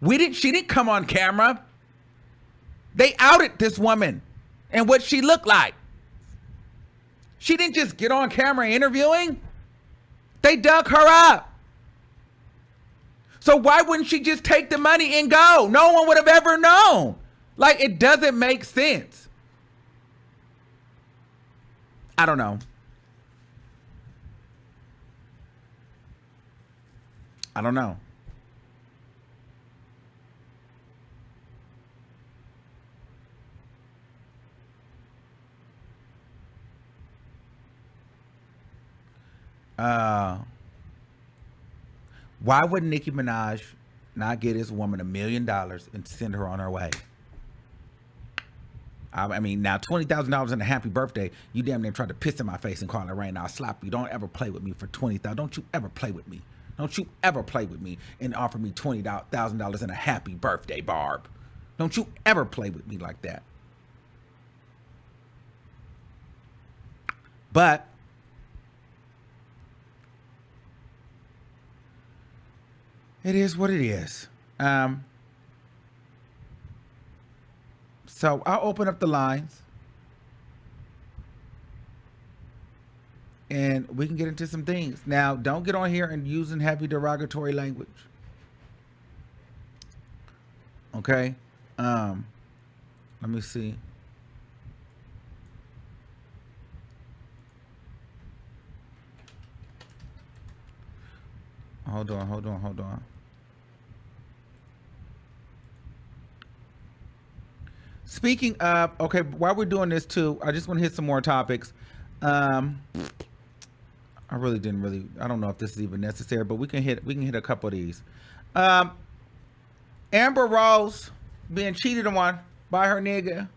She didn't come on camera. They outed this woman and what she looked like. She didn't just get on camera interviewing. They dug her up. So why wouldn't she just take the money and go? No one would have ever known. Like, it doesn't make sense. I don't know. I don't know. Why would Nicki Minaj not get this woman $1 million and send her on her way? I mean, now $20,000 and a happy birthday, you damn near tried to piss in my face and call it rain. I'll slap you. Don't ever play with me for $20,000. Don't you ever play with me. Don't you ever play with me and offer me $20,000 and a happy birthday, Barb. Don't you ever play with me like that. But it is what it is. So I'll open up the lines and we can get into some things. Now, don't get on here and using heavy derogatory language. Okay? Let me see. Hold on. Speaking of, okay, while we're doing this too, I just want to hit some more topics. I don't know if this is even necessary, but we can hit a couple of these. Amber Rose being cheated on by her nigga.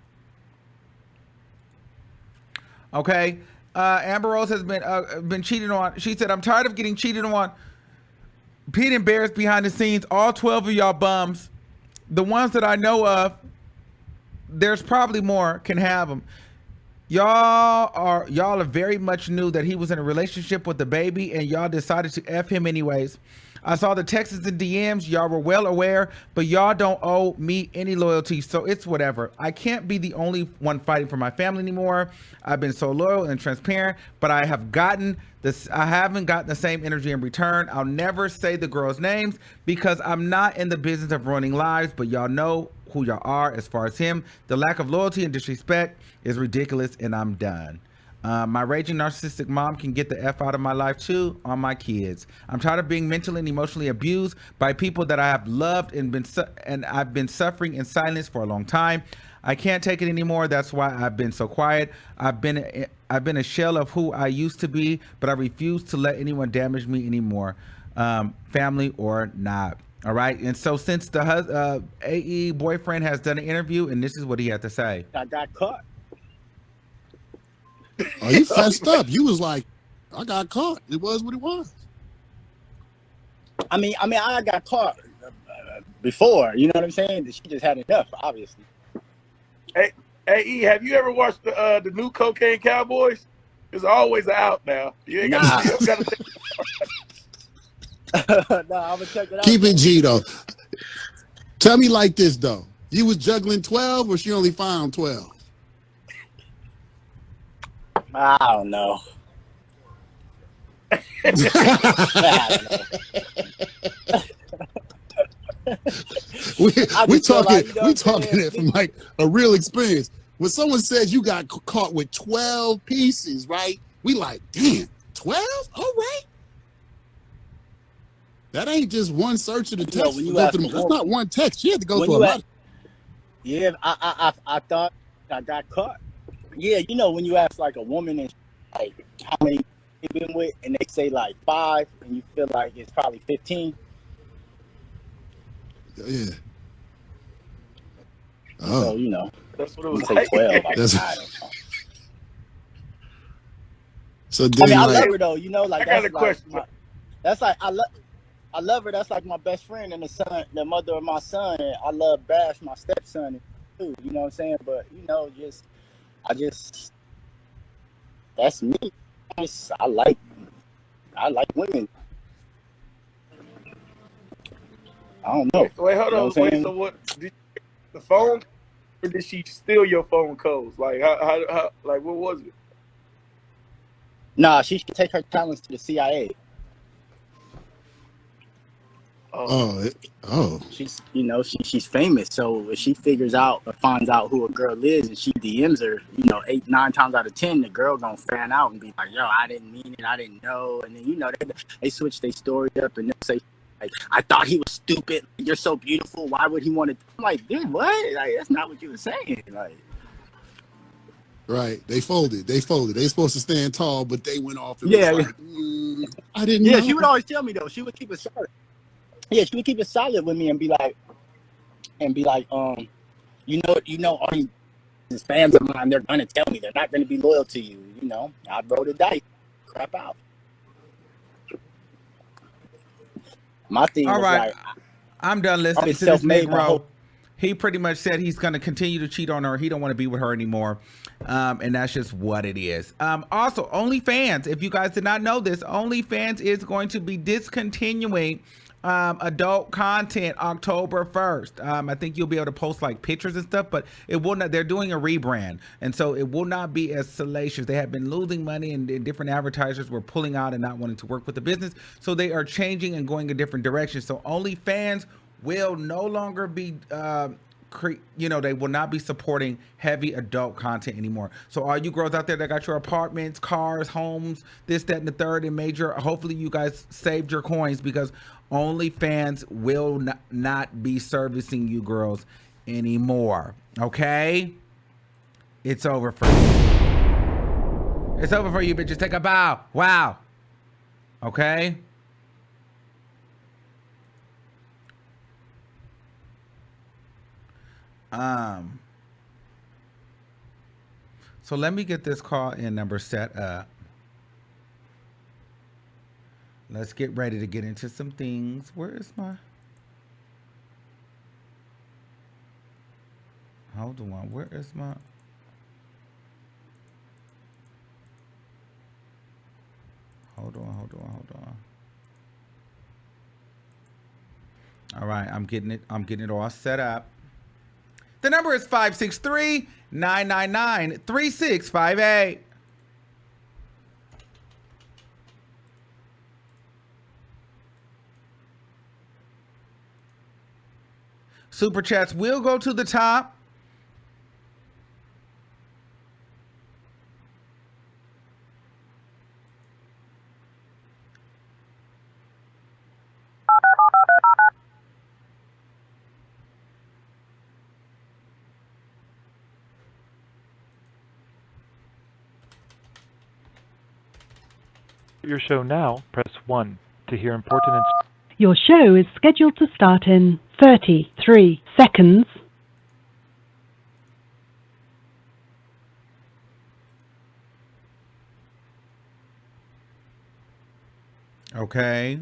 Okay. Amber Rose has been cheated on. She said, "I'm tired of getting cheated on. Being embarrassed behind the scenes. All 12 of y'all bums, the ones that I know of, there's probably more, can have them. Y'all are very much knew that he was in a relationship with the baby and y'all decided to F him anyways. I saw the texts and DMs. Y'all were well aware, but y'all don't owe me any loyalty, so it's whatever. I can't be the only one fighting for my family anymore. I've been so loyal and transparent, but I haven't gotten the same energy in return. I'll never say the girls' names because I'm not in the business of ruining lives, but y'all know who y'all are. As far as him, the lack of loyalty and disrespect is ridiculous, and I'm done. My raging narcissistic mom can get the F out of my life too on my kids. I'm tired of being mentally and emotionally abused by people that I have loved and I've been suffering in silence for a long time. I can't take it anymore. That's why I've been so quiet. I've been a shell of who I used to be, but I refuse to let anyone damage me anymore, family or not. All right. And so since the AE boyfriend has done an interview, and this is what he had to say. I got caught. Oh, you fessed up. You was like, I got caught. It was what it was. I mean, I got caught before. You know what I'm saying? She just had enough, obviously. Hey, E, have you ever watched the new Cocaine Cowboys? There's always an out now. You ain't got to. No, I'm gonna check it out. Keep it G though. Tell me like this though. You was juggling 12, or she only found 12? I don't know. we talking it from like a real experience. When someone says you got caught with 12 pieces, right? We like, damn, 12? All right. That ain't just one search of the text. That's not one text. She had to go through a lot. Yeah, I thought I got caught. Yeah, you know when you ask like a woman and like how many you've been with, and they say like 5, and you feel like it's probably 15. Yeah. Oh, so, you know, that's what it was. Say 12. Like, so then, I mean, I love her though. You know, like I got a question. That's like I love her. That's like my best friend and the mother of my son. And I love Bash, my stepson, too. You know what I'm saying? But you know, that's me. I like women. I I don't know. Wait, hold You know on. what I'm Wait, saying? so what? Did the phone, or did she steal your phone codes? Like, how like, what was it? Nah, she should take her talents to the CIA. She's, you know, she's famous. So if she figures out or finds out who a girl is and she DMs her, you know, 8-9 times out of 10, the girl gonna fan out and be like, yo, I didn't mean it, I didn't know. And then, you know, they switch their story up and they say, like, I thought he was stupid. You're so beautiful. Why would he want to? I'm like, dude, what? Like, that's not what you were saying. Like, Right. They folded. They supposed to stand tall, but they went off and yeah, was like, I didn't know. Yeah, she would always tell me though. She would keep it solid. Yeah, she would keep it solid with me and be like, you know, all these fans of mine, they're gonna tell me they're not gonna be loyal to you. You know, I rolled the dice, crap out. My thing All was right. like, I'm done listening already to this self-made my Negro. whole- He pretty much said he's going to continue to cheat on her. He don't want to be with her anymore. And that's just what it is. Also, OnlyFans, if you guys did not know this, OnlyFans is going to be discontinuing adult content October 1st. I think you'll be able to post like pictures and stuff, but it will not. They're doing a rebrand, and so it will not be as salacious. They have been losing money, and different advertisers were pulling out and not wanting to work with the business, so they are changing and going a different direction. So OnlyFans will no longer be they will not be supporting heavy adult content anymore. So all you girls out there that got your apartments, cars, homes, this, that, and the third, and major, hopefully you guys saved your coins, because OnlyFans will not be servicing you girls anymore. Okay? It's over for you. It's over for you, bitches. Take a bow. Wow. Okay? So let me get this call in number set up. Let's get ready to get into some things. Where is my... Hold on. Where is my... Hold on. All right, I'm getting it all set up. The number is 563-999-3658. Super chats will go to the top. Your show now, press 1 to hear important Your show is scheduled to start in 33 seconds. Okay.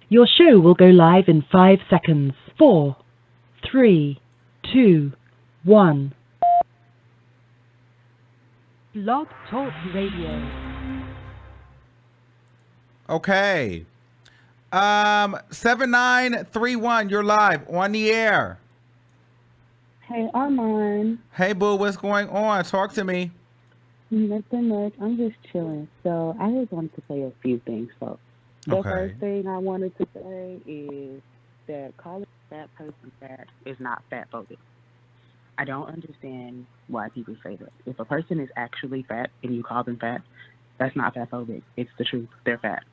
Your show will go live in 5 seconds. 4, 3, 2, 1. Blog Talk Radio. Okay. 7931, you're live on the air. Hey, Armon. Hey, boo, what's going on? Talk to me. Nothing much. I'm just chilling. So I just wanted to say a few things. So the first thing I wanted to say is that calling a fat person fat is not fat phobic. I don't understand why people say that. If a person is actually fat and you call them fat, that's not fat phobic. It's the truth. They're fat.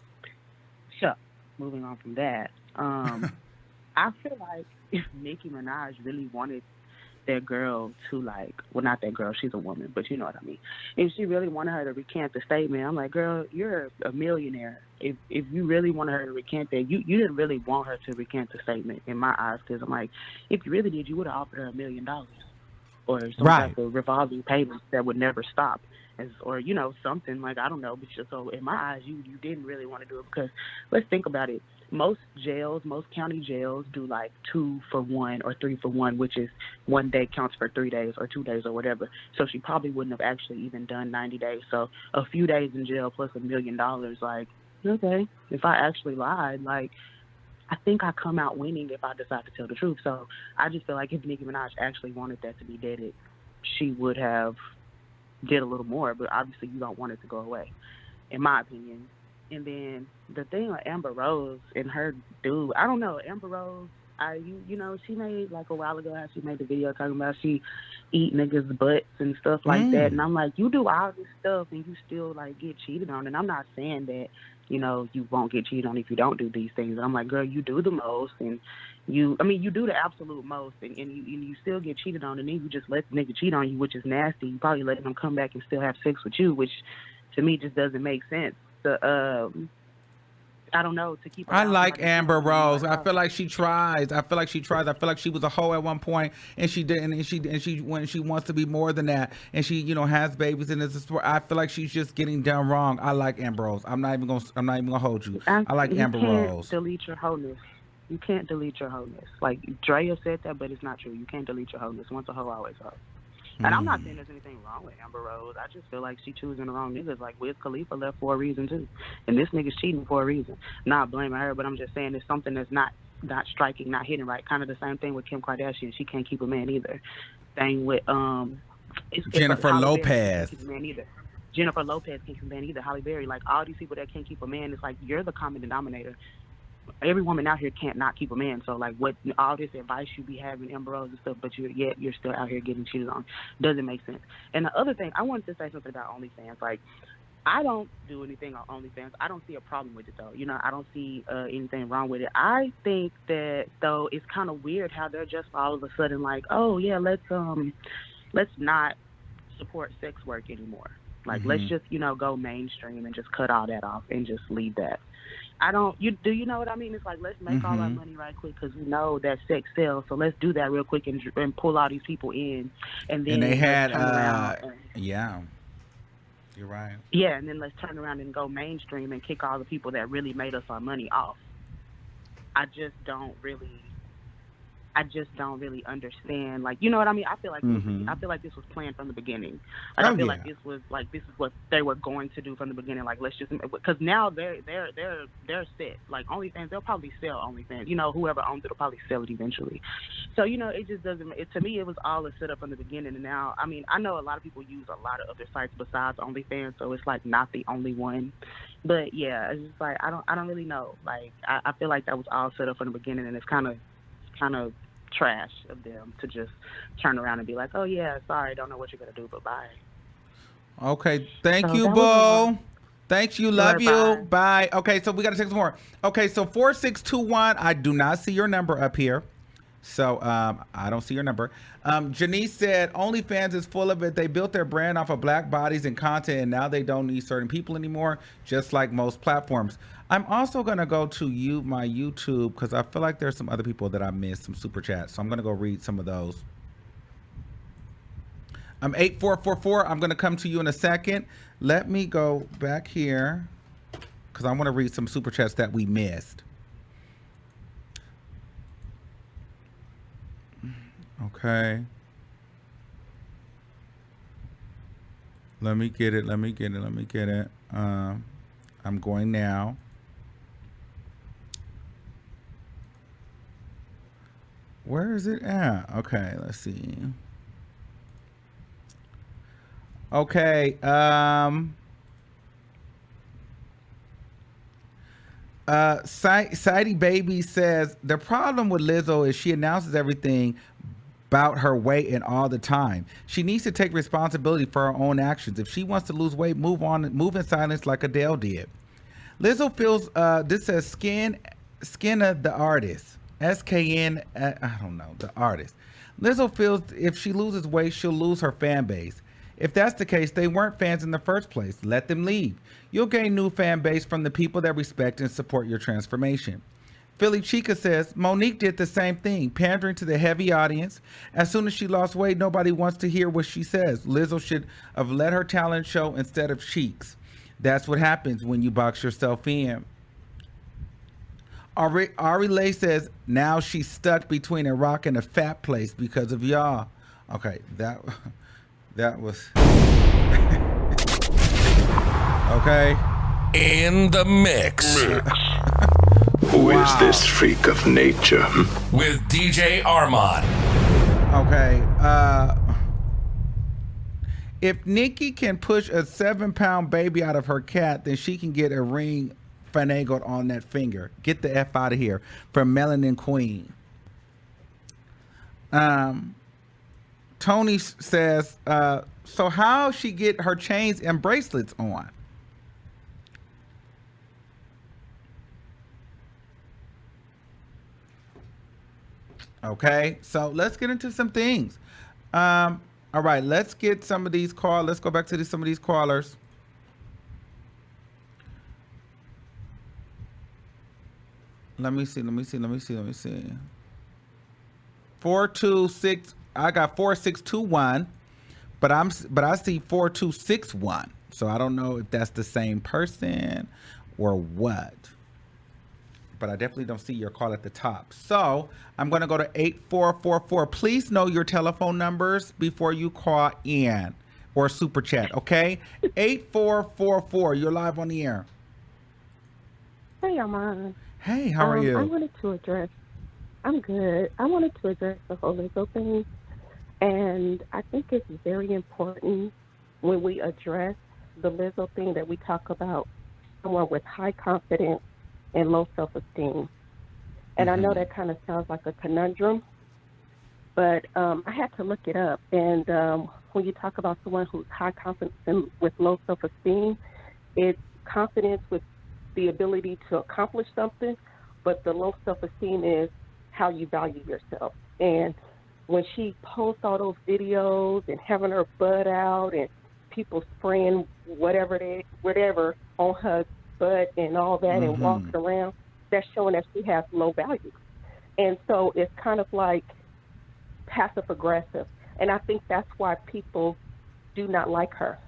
So, moving on from that, I feel like if Nicki Minaj really wanted that girl to, like, well, not that girl, she's a woman, but you know what I mean. If she really wanted her to recant the statement, I'm like, girl, you're a millionaire. If you really wanted her to recant that, you didn't really want her to recant the statement in my eyes, because I'm like, if you really did, you would have offered her $1 million or some type of revolving payments that would never stop. Or, you know, something like, I don't know. But so in my eyes, you didn't really want to do it, because let's think about it. most jails, most county jails do like 2 for 1 or 3 for 1, which is 1 day counts for 3 days or 2 days or whatever. So she probably wouldn't have actually even done 90 days. So a few days in jail plus $1 million, like, okay, if I actually lied, like, I think I come out winning if I decide to tell the truth. So I just feel like if Nicki Minaj actually wanted that to be deaded, she would have did a little more, but obviously you don't want it to go away, in my opinion. And then the thing with Amber Rose and her dude, I don't know, Amber Rose, you know, she made like a while ago, she made the video talking about she eat niggas' butts and stuff like that. And I'm like, you do all this stuff and you still like get cheated on. And I'm not saying that, you know, you won't get cheated on if you don't do these things. And I'm like, girl, you do the most, and you do the absolute most, and you still get cheated on, and then you just let the nigga cheat on you, which is nasty. You probably letting them come back and still have sex with you, which to me just doesn't make sense. I don't know, to keep. I like Amber Rose. I feel like she tries. I feel like she was a hoe at one point, and she didn't. And she when she wants to be more than that, and she, you know, has babies, and it's. I feel like she's just getting done wrong. I like Amber Rose. I'm not even gonna hold you. I like Amber Rose. Delete your wholeness. You can't delete your wholeness. Like Drea said that, but it's not true. You can't delete your wholeness. Once a hoe, always a hoe. And I'm not saying there's anything wrong with Amber Rose. I just feel like she choosing the wrong niggas. Like Wiz Khalifa left for a reason too, and this nigga's cheating for a reason. Not blaming her, but I'm just saying it's something that's not striking, not hitting right. Kind of the same thing with Kim Kardashian. She can't keep a man either. Thing with Jennifer Lopez. Jennifer Lopez can't keep a man either. Halle Berry, like all these people that can't keep a man, it's like you're the common denominator. Every woman out here can't not keep a man. So like, what all this advice you be having, Amber Rose and stuff, but you're still out here getting cheated on, doesn't make sense. And the other thing, I wanted to say something about OnlyFans. Like, I don't do anything on OnlyFans. I don't see a problem with it though. You know, I don't see anything wrong with it. I think that though it's kind of weird how they're just all of a sudden like, oh yeah, let's not support sex work anymore. Like, let's just, you know, go mainstream and just cut all that off and just leave that. Do you know what I mean? It's like, let's make all our money right quick because we know that sex sells. So let's do that real quick and pull all these people in. And then they had, yeah, you're right. Yeah, and then let's turn around and go mainstream and kick all the people that really made us our money off. I just don't really understand. Like, you know what I mean? I feel like this was planned from the beginning. Like, I feel like this is what they were going to do from the beginning. Like, let's just, because now they're set. Like OnlyFans, they'll probably sell OnlyFans. You know, whoever owns it will probably sell it eventually. So, you know, it just doesn't. To me, it was all a setup from the beginning. And now, I mean, I know a lot of people use a lot of other sites besides OnlyFans, so it's like not the only one. But yeah, it's just like I don't really know. Like, I feel like that was all set up from the beginning, and it's kind of trash of them to just turn around and be like, oh yeah, sorry, don't know what you're gonna do, but bye. Okay, thank you, boo. Thanks, you, love you, bye. Okay, so we gotta take some more. Okay, so 4621, I do not see your number up here, so I don't see your number. Janice said OnlyFans is full of it. They built their brand off of black bodies and content, and now they don't need certain people anymore, just like most platforms. I'm also gonna go to my YouTube because I feel like there's some other people that I missed, some super chats. So I'm gonna go read some of those. 8444. I'm gonna come to you in a second. Let me go back here because I want to read some super chats that we missed. Okay. Let me get it. I'm going now. Where is it at? Okay, let's see. Okay, Sidey Baby says the problem with Lizzo is she announces everything about her weight and all the time. She needs to take responsibility for her own actions. If she wants to lose weight, move in silence like Adele did. Lizzo feels this says Skinna the artist. SKN, I don't know, the artist. Lizzo feels if she loses weight, she'll lose her fan base. If that's the case, they weren't fans in the first place. Let them leave. You'll gain new fan base from the people that respect and support your transformation. Philly Chica says, Monique did the same thing, pandering to the heavy audience. As soon as she lost weight, nobody wants to hear what she says. Lizzo should have let her talent show instead of cheeks. That's what happens when you box yourself in. Ari Lay says, now she's stuck between a rock and a fat place because of y'all. Okay, that was... Okay. In the mix. Who is this freak of nature? With DJ Armon. Okay. If Nicki can push a 7-pound baby out of her cat, then she can get a ring finagled on that finger. Get the F out of here. From Melanin Queen. Tony says, so how she get her chains and bracelets on? Okay, so let's get into some things. All right, let's get some of these calls. Let's go back to some of these callers. Let me see. 426. I got 4621, but I see 4261. So I don't know if that's the same person or what. But I definitely don't see your call at the top. So I'm going to go to 8444. Please know your telephone numbers before you call in or super chat, okay? 8444. You're live on the air. Hey, Armon. Hey, how are you? I'm good. I wanted to address the whole Lizzo thing. And I think it's very important when we address the Lizzo thing that we talk about someone with high confidence and low self-esteem. And I know that kind of sounds like a conundrum, but I had to look it up. And when you talk about someone who's high confidence and with low self-esteem, it's confidence with the ability to accomplish something, but the low self-esteem is how you value yourself. And when she posts all those videos and having her butt out and people spraying whatever on her butt and all that and walking around, that's showing that she has low value. And so it's kind of like passive aggressive. And I think that's why people do not like her,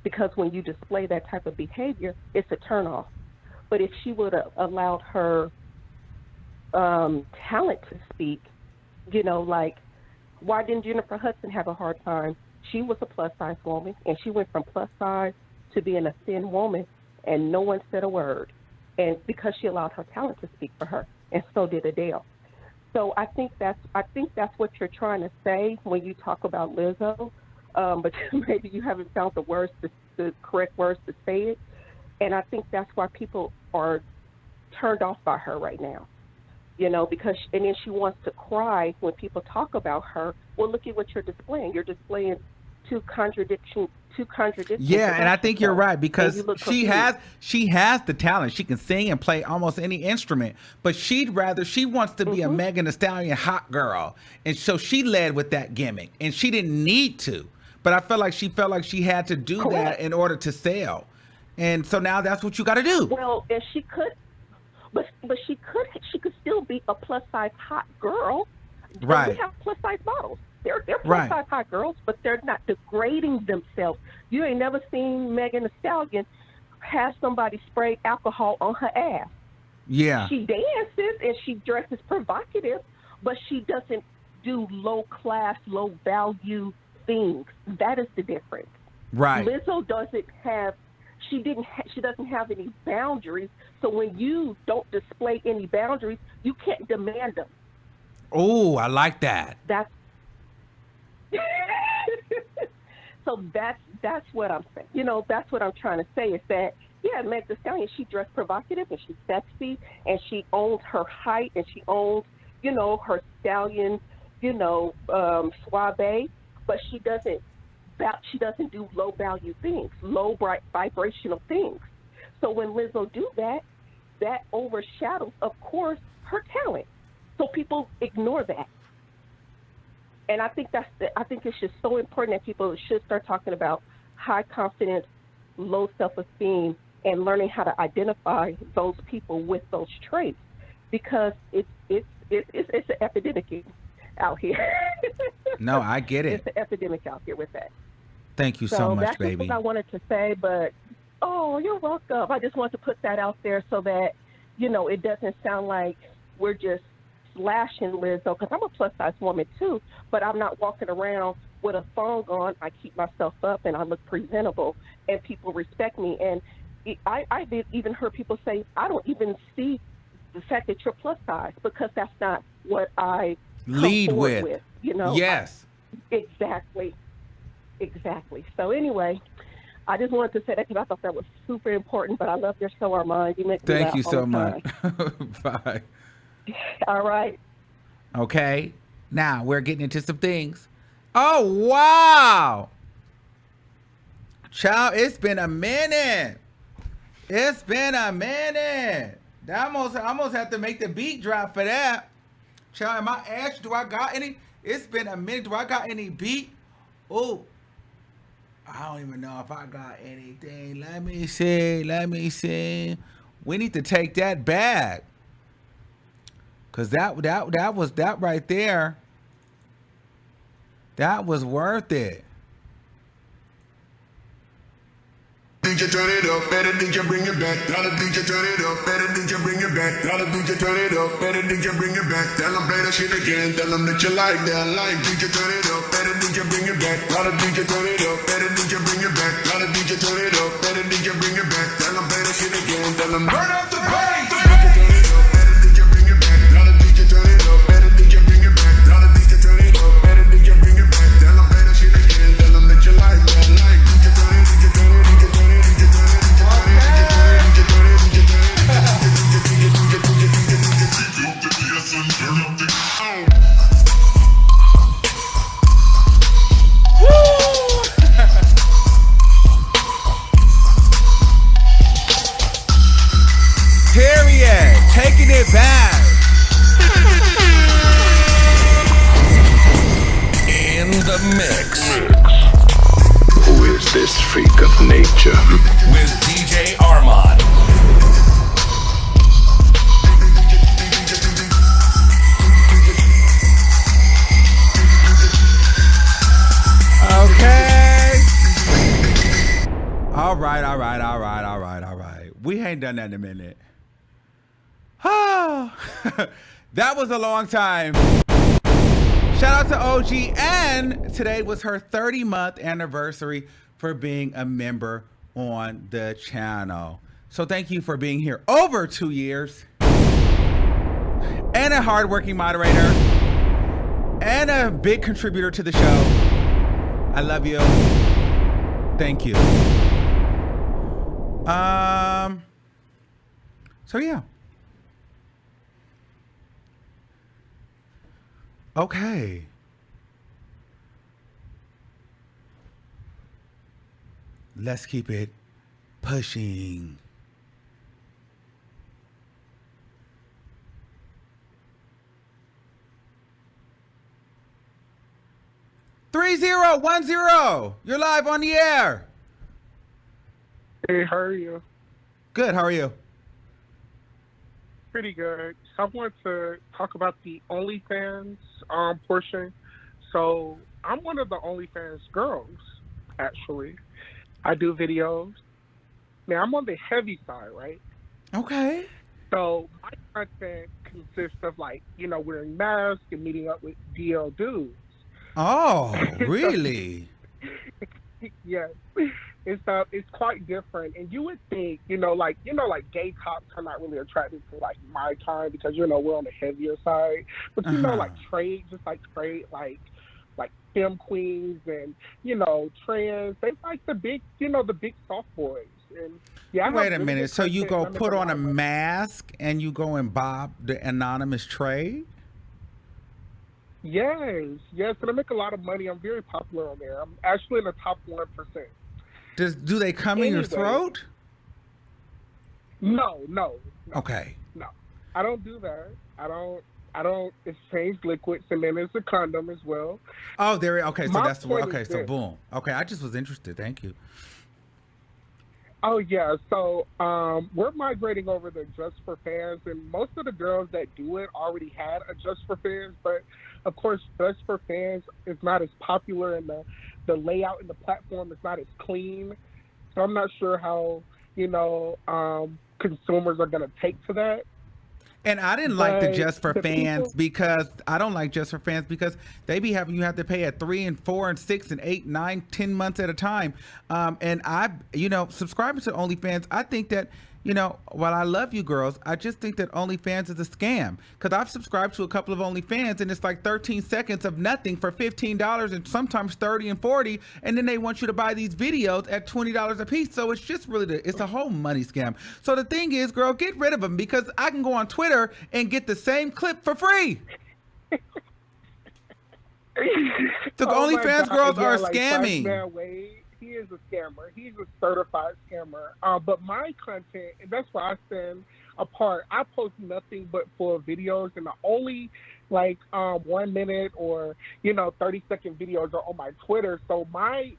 because when you display that type of behavior, it's a turnoff. But if she would have allowed her talent to speak, like, why didn't Jennifer Hudson have a hard time? She was a plus size woman, and she went from plus size to being a thin woman, and no one said a word. And because she allowed her talent to speak for her, and so did Adele. So I think that's what you're trying to say when you talk about Lizzo, but maybe you haven't found the correct words to say it. And I think that's why people are turned off by her right now. Because and then she wants to cry when people talk about her. Well, look at what you're displaying. You're displaying two contradictions. Yeah, and I think you're right, because she has the talent. She can sing and play almost any instrument, but she wants to be a Megan Thee Stallion hot girl, and so she led with that gimmick, and she didn't need to, but I felt like she had to do that in order to sell, and so now that's what you got to do. Well, and she could, but she could still be a plus size hot girl. Right. We have plus size models. They're plus size hot girls, but they're not degrading themselves. You ain't never seen Megan Thee Stallion have somebody spray alcohol on her ass. Yeah. She dances and she dresses provocative, but she doesn't do low class, low value things. That is the difference. Right. Lizzo doesn't have any boundaries. So when you don't display any boundaries, you can't demand them. Oh, I like that. So that's what I'm saying. That's what I'm trying to say is that, yeah, Meg Thee Stallion, she dressed provocative and she's sexy and she owns her height and she owns, her stallion, suave, but she doesn't do low value things, low vibrational things. So when Lizzo do that overshadows, of course, her talent. So people ignore that. And I think it's just so important that people should start talking about high confidence, low self-esteem, and learning how to identify those people with those traits, because it's an epidemic out here. No, I get it. It's an epidemic out here with that. Thank you so much, that's baby. What I wanted to say, but you're welcome. I just wanted to put that out there so that it doesn't sound like we're just slashing Lizzo, because I'm a plus size woman too, but I'm not walking around with a thong on. I keep myself up and I look presentable and people respect me. And I did even hear people say, I don't even see the fact that you're plus size, because that's not what I lead with. Yes. Exactly. So anyway, I just wanted to say that because I thought that was super important, but I love your show, Armon. You make me Thank laugh you all so the much. time. Bye. All right. Okay. Now we're getting into some things. Oh, wow. Child, it's been a minute. That almost have to make the beat drop for that. Child, am I asked, do I got any? It's been a minute. Do I got any beat? Oh, I don't even know if I got anything. Let me see. We need to take that back. Cause that was that right there. That was worth it. DJ turn it up, better DJ bring it back. Tell the DJ turn it up, better DJ bring it back. Tell the DJ turn it up, better DJ bring it back. Tell them play that shit again, tell them that you like that. Like DJ turn it up, better DJ bring it back. Tell the DJ turn it up, better DJ bring it back. Tell the DJ turn it up, better DJ bring it back. Tell them play that shit again, tell them turn up the bass. Period. Taking it back. In the mix. Who is this freak of nature? With DJ Armon. Okay. All right. We ain't done that in a minute. That was a long time. Shout out to OG, and today was her 30-month anniversary for being a member on the channel. So thank you for being here over 2 years. And a hardworking moderator. And a big contributor to the show. I love you. Thank you. So yeah. Okay. Let's keep it pushing. Three 010. You're live on the air. Hey, how are you? Good. How are you? Pretty good. So I want to talk about the OnlyFans portion. So I'm one of the OnlyFans girls, actually. I do videos. Now, I'm on the heavy side, right? Okay. So my content consists of, wearing masks and meeting up with DL dudes. Oh, really? Yes. It's quite different, and you would think, gay tops are not really attracted to my kind because we're on the heavier side, but trade, like femme queens and trans, they like the big soft boys. And yeah, wait a minute. So you go put on a mask and you go and bob the anonymous trade? Yes, and I make a lot of money. I'm very popular on there. I'm actually in the top 1%. Do they come in your throat? No. Okay. No, I don't do that. I don't exchange liquids, and then there's a condom as well. Oh, okay. So that's okay. So boom. Okay, I just was interested. Thank you. Oh yeah. So we're migrating over to Just for Fans, and most of the girls that do it already had a Just for Fans, but of course, Just for Fans is not as popular, and the layout and the platform is not as clean. So I'm not sure how, consumers are gonna take to that. And I didn't like the But Just for the Fans people- because I don't like Just for Fans because they be having you have to pay at 3 and 4 and 6 and 8, 9, 10 months at a time. And I, subscribing to OnlyFans, I think that, while I love you girls, I just think that OnlyFans is a scam because I've subscribed to a couple of OnlyFans and it's like 13 seconds of nothing for $15 and sometimes 30 and 40. And then they want you to buy these videos at $20 a piece. So it's just really, it's a whole money scam. So the thing is, girl, get rid of them because I can go on Twitter and get the same clip for free. The Oh my OnlyFans God, girls yeah, are like scamming. Man Wade, he is a scammer. He's a certified scammer. But my content, and that's why I stand apart. I post nothing but full videos, and the only 1 minute or 30-second videos are on my Twitter. So my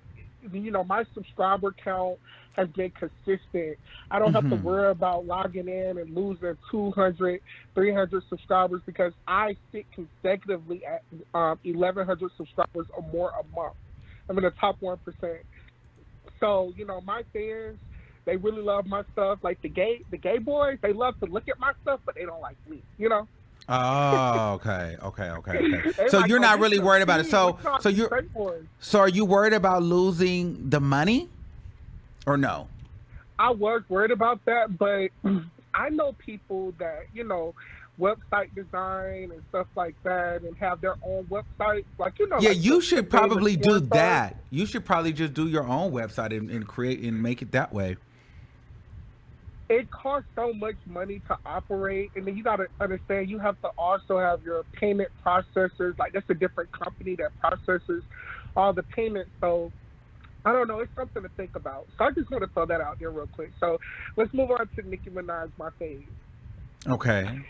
subscriber count has been consistent. I don't have to worry about logging in and losing 200, 300 subscribers because I sit consecutively at 1,100 subscribers or more a month. I'm in the top 1%. So, my fans, they really love my stuff. Like the gay boys, they love to look at my stuff, but they don't like me, Oh, okay. They So like, you're oh, not this really is worried about it. me. So We're talking straight boys. so are you worried about losing the money or no? I was worried about that, but I know people that, website design and stuff like that and have their own websites. Yeah, like you the should famous probably do porn stars. that. You should probably just do your own website and create and make it that way. It costs so much money to operate, and then you got to understand you have to also have your payment processors. Like that's a different company that processes all the payments. So I don't know. It's something to think about. So I just want to throw that out there real quick. So let's move on to Nicki Minaj, my fave. Okay.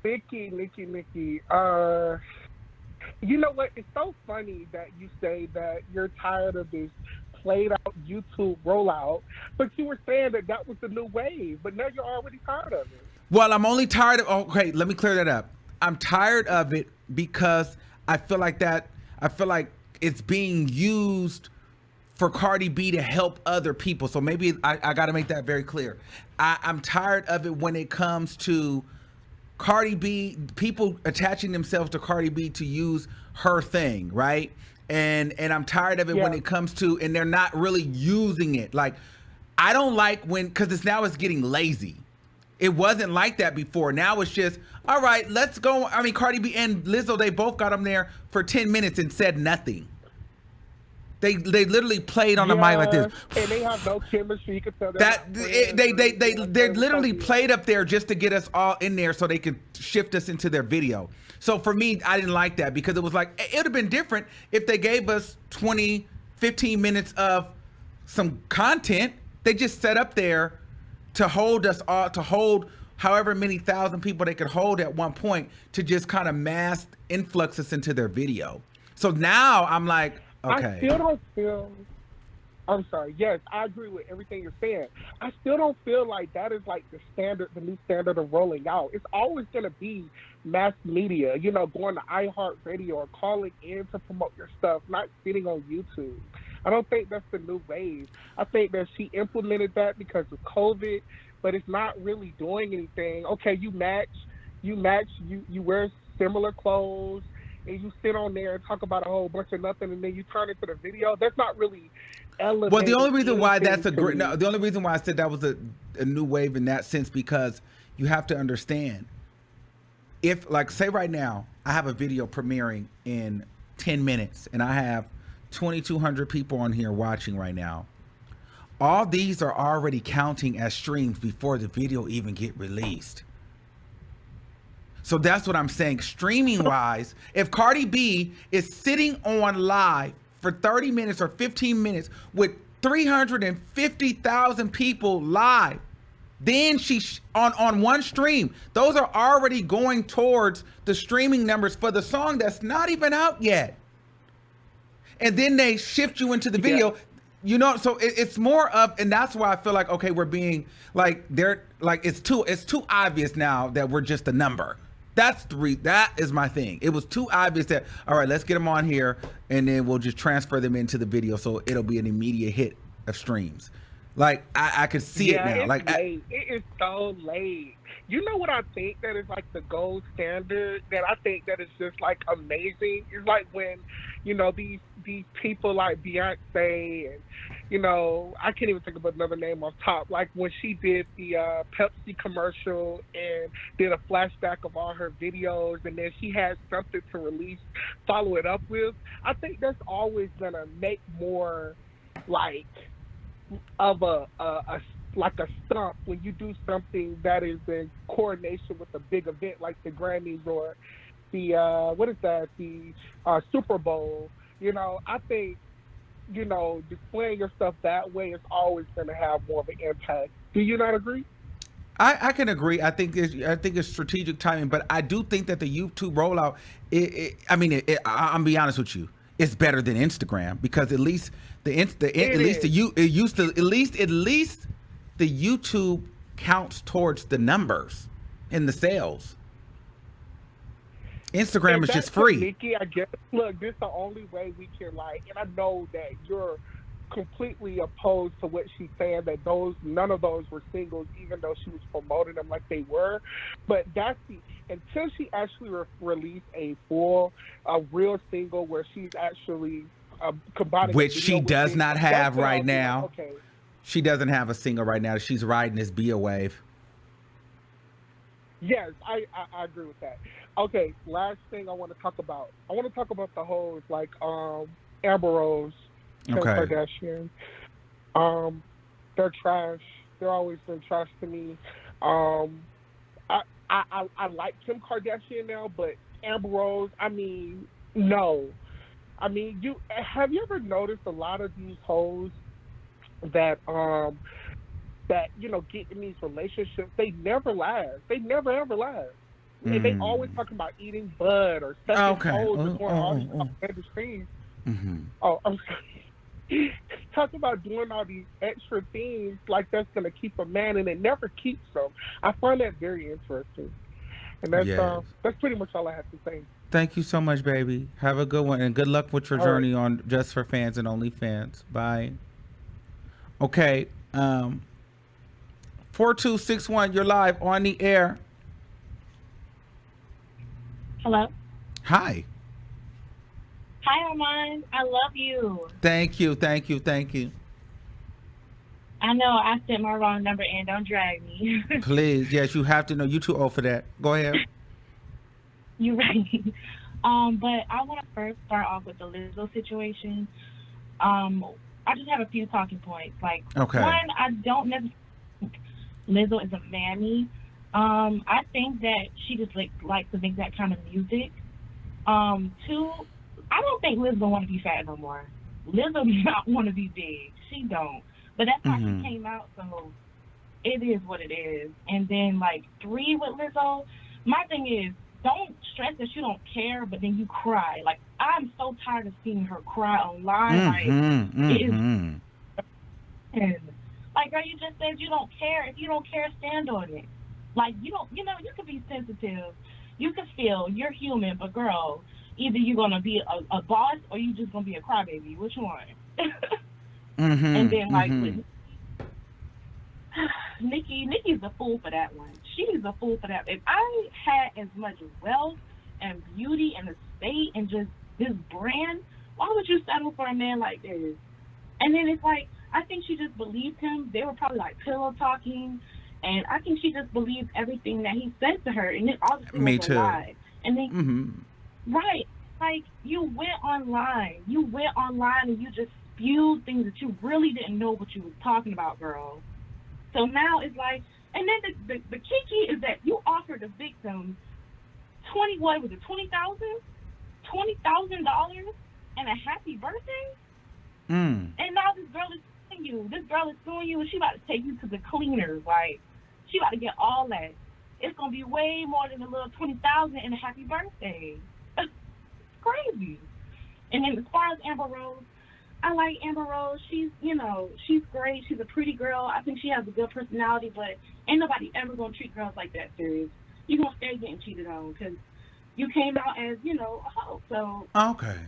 Nicki. You know what? It's so funny that you say that you're tired of this played out YouTube rollout, but you were saying that was the new wave, but now you're already tired of it. Well, I'm only tired of. Okay, let me clear that up. I'm tired of it because I feel like it's being used for Cardi B to help other people. So maybe I got to make that very clear. I'm tired of it when it comes to Cardi B, people attaching themselves to Cardi B to use her thing, right? And I'm tired of it when it comes to, and they're not really using it. Like, I don't like because it's getting lazy. It wasn't like that before. Now it's just, all right, let's go. I mean, Cardi B and Lizzo, they both got them there for 10 minutes and said nothing. They literally played on the mic like this. And they have no chemistry. You can tell they literally played up there just to get us all in there so they could shift us into their video. So for me, I didn't like that because it was like, it would have been different if they gave us 20, 15 minutes of some content. They just set up there to hold us all, to hold however many thousand people they could hold at one point to just kind of mass influx us into their video. So now I'm like, okay. I still don't feel. I'm sorry. Yes, I agree with everything you're saying. I still don't feel like that is like the new standard of rolling out. It's always going to be mass media, going to iHeartRadio or calling in to promote your stuff, not sitting on YouTube. I don't think that's the new wave. I think that she implemented that because of COVID, but it's not really doing anything. Okay, you match, you wear similar clothes, and you sit on there and talk about a whole bunch of nothing, and then you turn into the video. That's not really elevating. Well, the only reason why that's anything to me. the only reason why I said that was a new wave in that sense, because you have to understand, if like say right now I have a video premiering in 10 minutes and I have 2,200 people on here watching right now, all these are already counting as streams before the video even get released. So that's what I'm saying. Streaming wise, if Cardi B is sitting on live for 30 minutes or 15 minutes with 350,000 people live, then she's on one stream. Those are already going towards the streaming numbers for the song that's not even out yet. And then they shift you into the video. Yeah. So it's more of, and that's why I feel like, okay, we're being like, it's too obvious now that we're just a number. That is my thing. It was too obvious that, all right, let's get them on here and then we'll just transfer them into the video so it'll be an immediate hit of streams. Like I could see it now. It's Like late. It is so late. You know what I think that is like the gold standard that I think that is just like amazing? It's like when, you know, these people like Beyonce and, you know, I can't even think of another name off top. Like when she did the Pepsi commercial and did a flashback of all her videos and then she had something to release, follow it up with. I think that's always gonna make more like of a stump when you do something that is in coordination with a big event like the Grammys or the the Super Bowl. You know, I think, you know, displaying your stuff that way is always going to have more of an impact. Do you not agree? I can agree. I think it's strategic timing, but I do think that the YouTube rollout. I'm be honest with you. It's better than Instagram because at least the YouTube counts towards the numbers and the sales. Instagram is just free. Nicki, I guess, look, this is the only way we can and I know that you're completely opposed to what she's saying, that none of those were singles, even though she was promoting them like they were. But that's until she actually released a real single where she's actually combining, which she does not have right now. Okay. She doesn't have a single right now. She's riding this Bia wave. Yes, I agree with that. Okay, last thing I want to talk about. I want to talk about the hoes like Amber Rose, Kennth Kardashian. They're trash. They're always been trash to me. I like Kim Kardashian now, but Amber Rose, I mean, no. I mean, have you ever noticed a lot of these hoes that you know get in these relationships? They never last. They never ever last. And they always talking about eating bud or sucking hoes or doing all these outlandish things. Oh, I'm sorry. Talking about doing all these extra things like that's going to keep a man, and it never keeps them. I find that very interesting. And that's pretty much all I have to say. Thank you so much, baby. Have a good one, and good luck with your journey on Just for Fans and OnlyFans. Bye. Okay. 4261, you're live on the air. Hello. Hi. Hi, Armon. I love you. Thank you. Thank you. Thank you. I know I sent my wrong number in. Don't drag me. Please. Yes, you have to know. You too old for that. Go ahead. You're right. But I want to first start off with the Lizzo situation. I just have a few talking points. Like, one, I don't necessarily think Lizzo is a mammy. I think that she just likes to make that kind of music. Two, I don't think Lizzo want to be fat no more. Lizzo does not want to be big. She don't. But that's how she came out, so it is what it is. And then, like, three with Lizzo, my thing is, don't stress that you don't care, but then you cry. Like, I'm so tired of seeing her cry online. It is. Like, girl, you just said you don't care. If you don't care, stand on it. Like, you can be sensitive. You can feel. You're human, but girl, either you're going to be a boss or you just going to be a crybaby. Which one? And then, like, with Nicki's a fool for that one. She's a fool for that. If I had as much wealth and beauty and estate and just this brand, why would you settle for a man like this? And then it's like, I think she just believed him. They were probably like pillow talking, and I think she just believed everything that he said to her, and it obviously was a lie. And then, right, like, you went online and you just spewed things that you really didn't know what you was talking about, girl. So now it's like, and then the kiki is that you offered the victim $20,000 and a happy birthday? And now this girl is suing you. This girl is suing you, and she about to take you to the cleaners. Like, she about to get all that. It's gonna be way more than a little $20,000 and a happy birthday. It's crazy. And then as far as Amber Rose, I like Amber Rose. She's great. She's a pretty girl. I think she has a good personality, but ain't nobody ever gonna treat girls like that serious. You're gonna stay getting cheated on because you came out as, a hoe. So okay.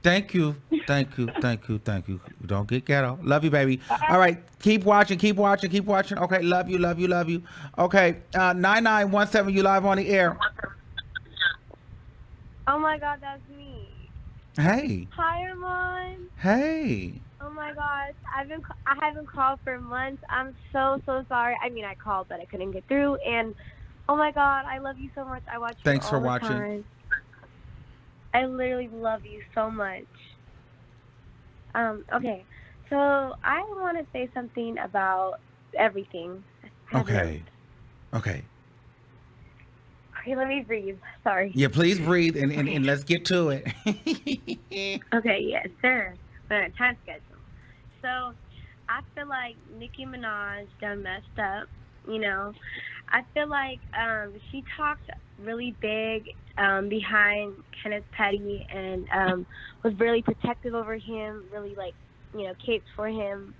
Thank you. Thank you. Thank you. Thank you. Don't get ghetto. Love you, baby. All right. Keep watching. Keep watching. Keep watching. Okay. Love you. Love you. Love you. Okay. 9917, you live on the air. Oh my God, that's me. Hey. Hi, Armon. Hey. Oh my gosh, I haven't called for months. I'm so sorry. I mean, I called, but I couldn't get through. And oh my God, I love you so much. I watch you Thanks all for the watching. time. I literally love you so much. Okay, so I want to say something about everything. Okay. Okay. Okay, let me breathe. Sorry. Yeah, please breathe and let's get to it. Okay, yes, sir. We're on a time schedule. So, I feel like Nicki Minaj done messed up, you know. I feel like she talked really big behind Kenneth Petty and was really protective over him, really like, you know, caped for him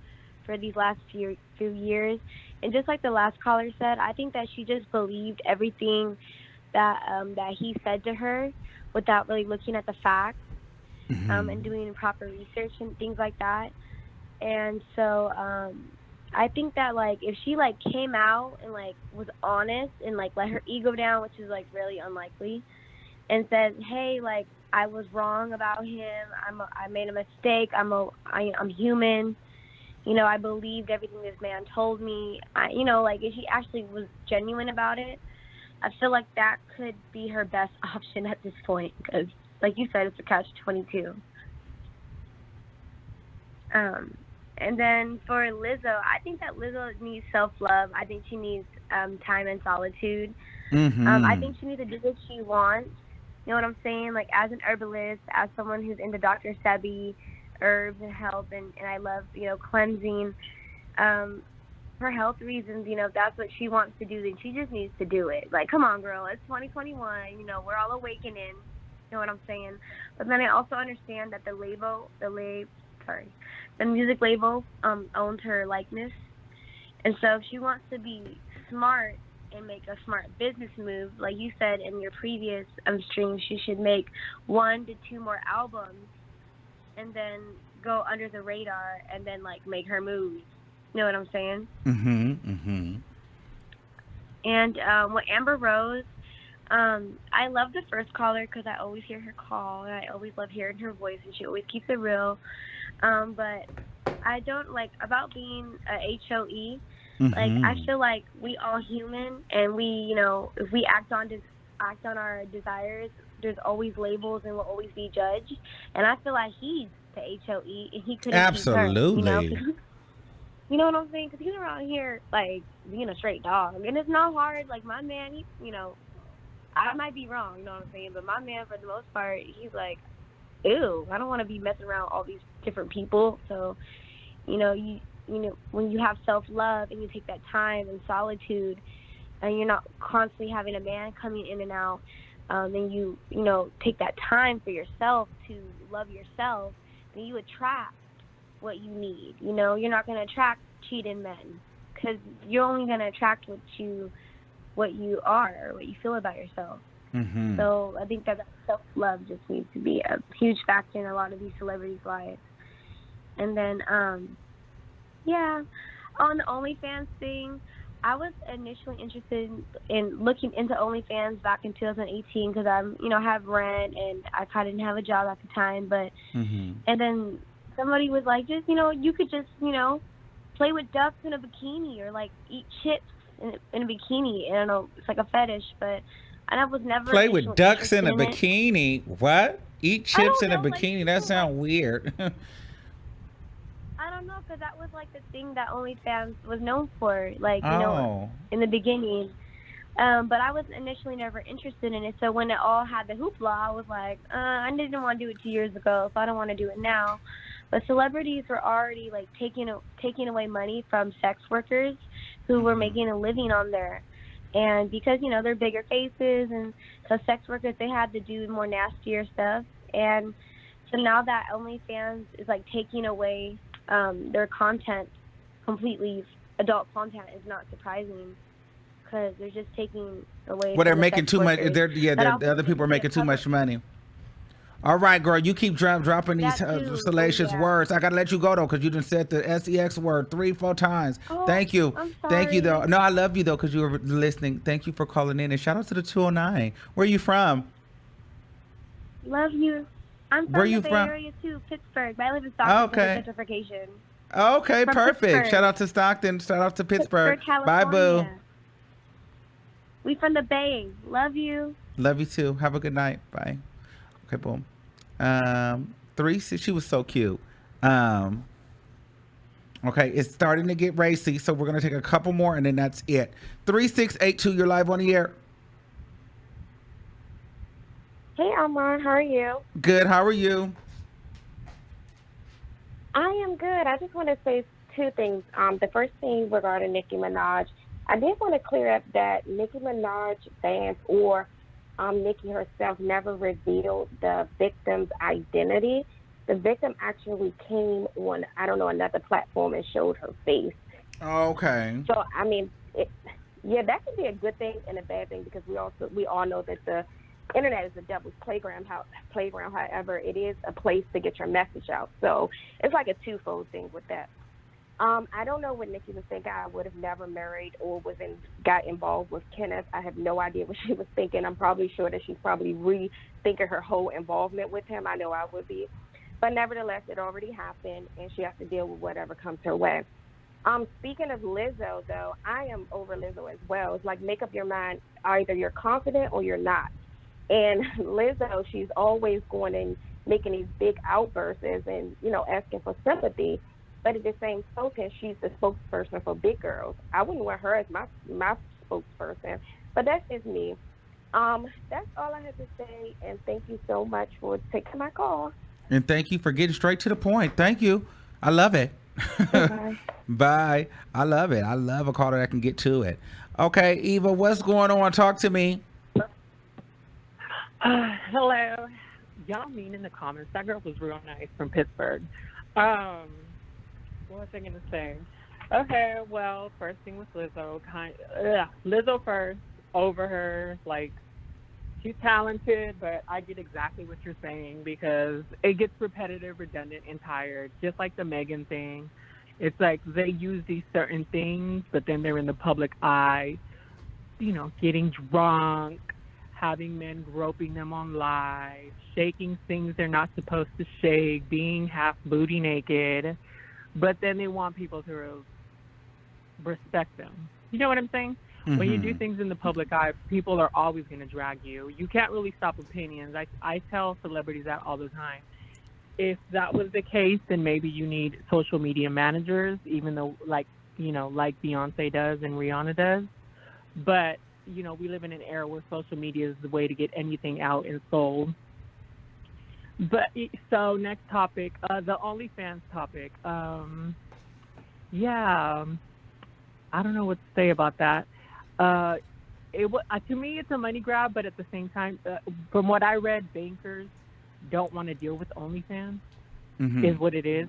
for these last few years. And just like the last caller said, I think that she just believed everything that he said to her without really looking at the facts and doing proper research and things like that. And so I think that like if she like came out and like was honest and like let her ego down, which is like really unlikely, and said, hey, like I was wrong about him, I made a mistake, I'm human, you know, I believed everything this man told me, you know, like if she actually was genuine about it, I feel like that could be her best option at this point, because like you said, it's a catch-22. And then for Lizzo, I think that Lizzo needs self-love. I think she needs time and solitude. I think she needs to do what she wants. You know what I'm saying? Like as an herbalist, as someone who's into Dr. Sebi, herbs and health, and I love, you know, cleansing. For health reasons, you know, if that's what she wants to do, then she just needs to do it. Like, come on, girl, it's 2021. You know, we're all awakening. You know what I'm saying? But then I also understand that the music label owns her likeness. And so if she wants to be smart and make a smart business move, like you said in your previous stream, she should make 1 to 2 more albums and then go under the radar and then, like, make her moves. You know what I'm saying? And with Amber Rose, I love the first caller because I always hear her call, and I always love hearing her voice, and she always keeps it real. But I don't like about being a HOE. Like I feel like we all human, and we, you know, if we act on our desires, there's always labels, and we'll always be judged. And I feel like he's the HOE, and he could absolutely. You know what I'm saying? Because he's around here like being a straight dog, and it's not hard. Like my man, he, you know, I might be wrong, you know what I'm saying, but my man, for the most part, he's like, ew, I don't want to be messing around with all these different people. So, you know, when you have self-love and you take that time and solitude, and you're not constantly having a man coming in and out, and you know, take that time for yourself to love yourself, then you attract what you need. You know, you're not going to attract cheating men, because you're only going to attract what you are, or what you feel about yourself. So I think that self-love just needs to be a huge factor in a lot of these celebrities' lives. And then, yeah, on the OnlyFans thing, I was initially interested in looking into OnlyFans back in 2018 because I'm, you know, have rent and I kind of didn't have a job at the time. But and then somebody was like, just, you know, you could just, you know, play with ducks in a bikini, or like eat chips in a bikini. I don't know, it's like a fetish, but I was never play with ducks in a bikini. What? Eat chips in a bikini? Like, that sounds weird. I don't know, because that was like the thing that OnlyFans was known for, like, you know, in the beginning. But I was initially never interested in it. So when it all had the hoopla, I was like, I didn't want to do it 2 years ago, so I don't want to do it now. But celebrities were already like taking away money from sex workers who were making a living on there. And because, you know, they're bigger faces, and so sex workers, they had to do more nastier stuff. And so now that OnlyFans is like taking away their content completely, adult content, is not surprising, because they're just taking away. Well, they're making too much. The other people are making too much money. All right, girl, you keep dropping these That too. salacious Yeah. words. I gotta let you go though, because you done said the sex word 3-4 times. Oh, Thank you. I'm Thank you though. sorry. No, I love you though, because you were listening. Thank you for calling in, and shout out to the 209. Where you from? Love you. I'm from Where the you Bay from? Area too, Pittsburgh. But I live in Stockton Okay. for gentrification. Okay, From perfect. Pittsburgh. Shout out to Stockton. Shout out to Pittsburgh. Bye, boo. California. We from the Bay. Love you. Love you too. Have a good night. Bye. Okay, boom. 3, she was so cute. Okay, it's starting to get racy, so we're gonna take a couple more and then that's it. 3682, you're live on the air. Hey, Armon, how are you? Good, how are you? I am good. I just want to say two things. The first thing regarding Nicki Minaj, I did want to clear up that Nicki Minaj fans or Nicki herself never revealed the victim's identity. The victim actually came on, I don't know, another platform and showed her face. Okay. So, I mean, that could be a good thing and a bad thing because we all know that the internet is the devil's playground. However, it is a place to get your message out. So it's like a twofold thing with that. I don't know what Nicki was thinking. I would have never married or got involved with Kenneth. I have no idea what she was thinking. I'm probably sure that she's probably rethinking her whole involvement with him. I know I would be. But nevertheless, it already happened, and she has to deal with whatever comes her way. Speaking of Lizzo, though, I am over Lizzo as well. It's like, make up your mind. Either you're confident or you're not. And Lizzo, she's always going and making these big outbursts and, asking for sympathy. But at the same token, she's the spokesperson for big girls. I wouldn't want her as my spokesperson. But that's just me. That's all I have to say. And thank you so much for taking my call. And thank you for getting straight to the point. Thank you. I love it. Bye. Bye. I love it. I love a caller that can get to it. Okay, Eva, what's going on? Talk to me. Hello. Y'all mean in the comments. That girl was real nice from Pittsburgh. What was I going to say? Okay, well, first thing with Lizzo. Lizzo first, over her. Like, she's talented, but I get exactly what you're saying because it gets repetitive, redundant, and tired. Just like the Megan thing. It's like they use these certain things, but then they're in the public eye, getting drunk, having men groping them on live, shaking things they're not supposed to shake, being half booty naked, but then they want people to respect them. You know what I'm saying? Mm-hmm. When you do things in the public eye, people are always going to drag you. You can't really stop opinions. I tell celebrities that all the time. If that was the case, then maybe you need social media managers, even though like Beyonce does and Rihanna does. But we live in an era where social media is the way to get anything out and sold. But so next topic, the OnlyFans topic. I don't know what to say about that. To me, it's a money grab, but at the same time, from what I read, bankers don't want to deal with OnlyFans, is what it is.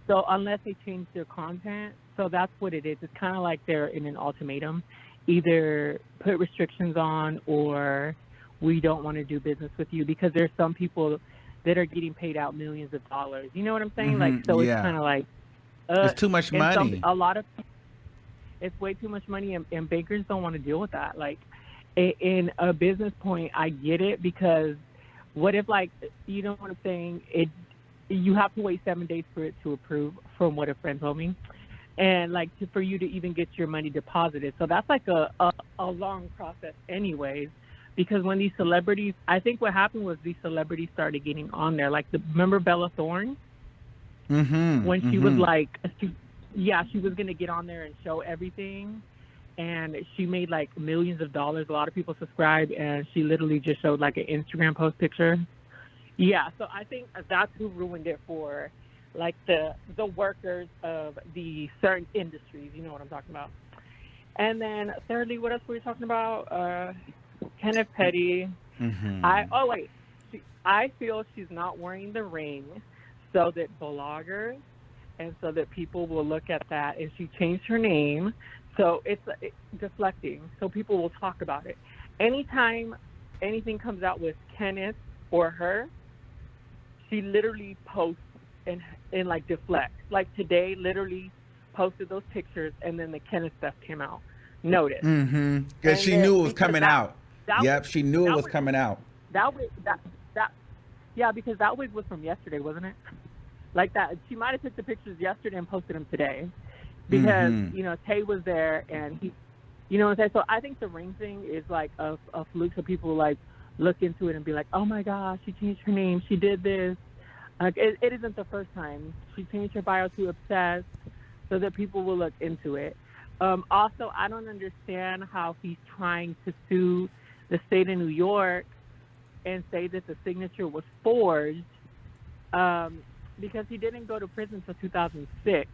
So unless they change their content, so that's what it is. It's kind of like they're in an ultimatum. Either put restrictions on or we don't want to do business with you because there's some people that are getting paid out millions of dollars. You know what I'm saying? Like, so it's kind of like... it's too much money. It's way too much money, and bankers don't want to deal with that. Like, in a business point, I get it because what if, like, you know what I'm saying? You have to wait 7 days for it to approve, from what a friend told me. And like for you to even get your money deposited. So that's like a long process anyways, because when these celebrities, I think what happened was these celebrities started getting on there. Like, remember Bella Thorne? When she was like, she was going to get on there and show everything. And she made like millions of dollars. A lot of people subscribed, and she literally just showed like an Instagram post picture. Yeah, so I think that's who ruined it for like the workers of the certain industries, you know what I'm talking about. And then thirdly, what else were we talking about? Kenneth Petty. I feel she's not wearing the ring so that bloggers and so that people will look at that, and she changed her name. So it's deflecting, so people will talk about it. Anytime anything comes out with Kenneth or her, she literally posts and like deflects. Like today, literally posted those pictures, and then the Kenneth stuff came out. Notice. Mm-hmm. Because she knew it was coming out. Yep, she knew it was coming out. Yeah, because that wig was from yesterday, wasn't it? Like that, she might have took the pictures yesterday and posted them today, because you know Tay was there and he, you know what I'm saying. So I think the ring thing is like a fluke, so people like look into it and be like, oh my gosh, she changed her name, she did this. It isn't the first time. She changed her bio to Obsessed so that people will look into it. Also, I don't understand how he's trying to sue the state of New York and say that the signature was forged, because he didn't go to prison until 2006,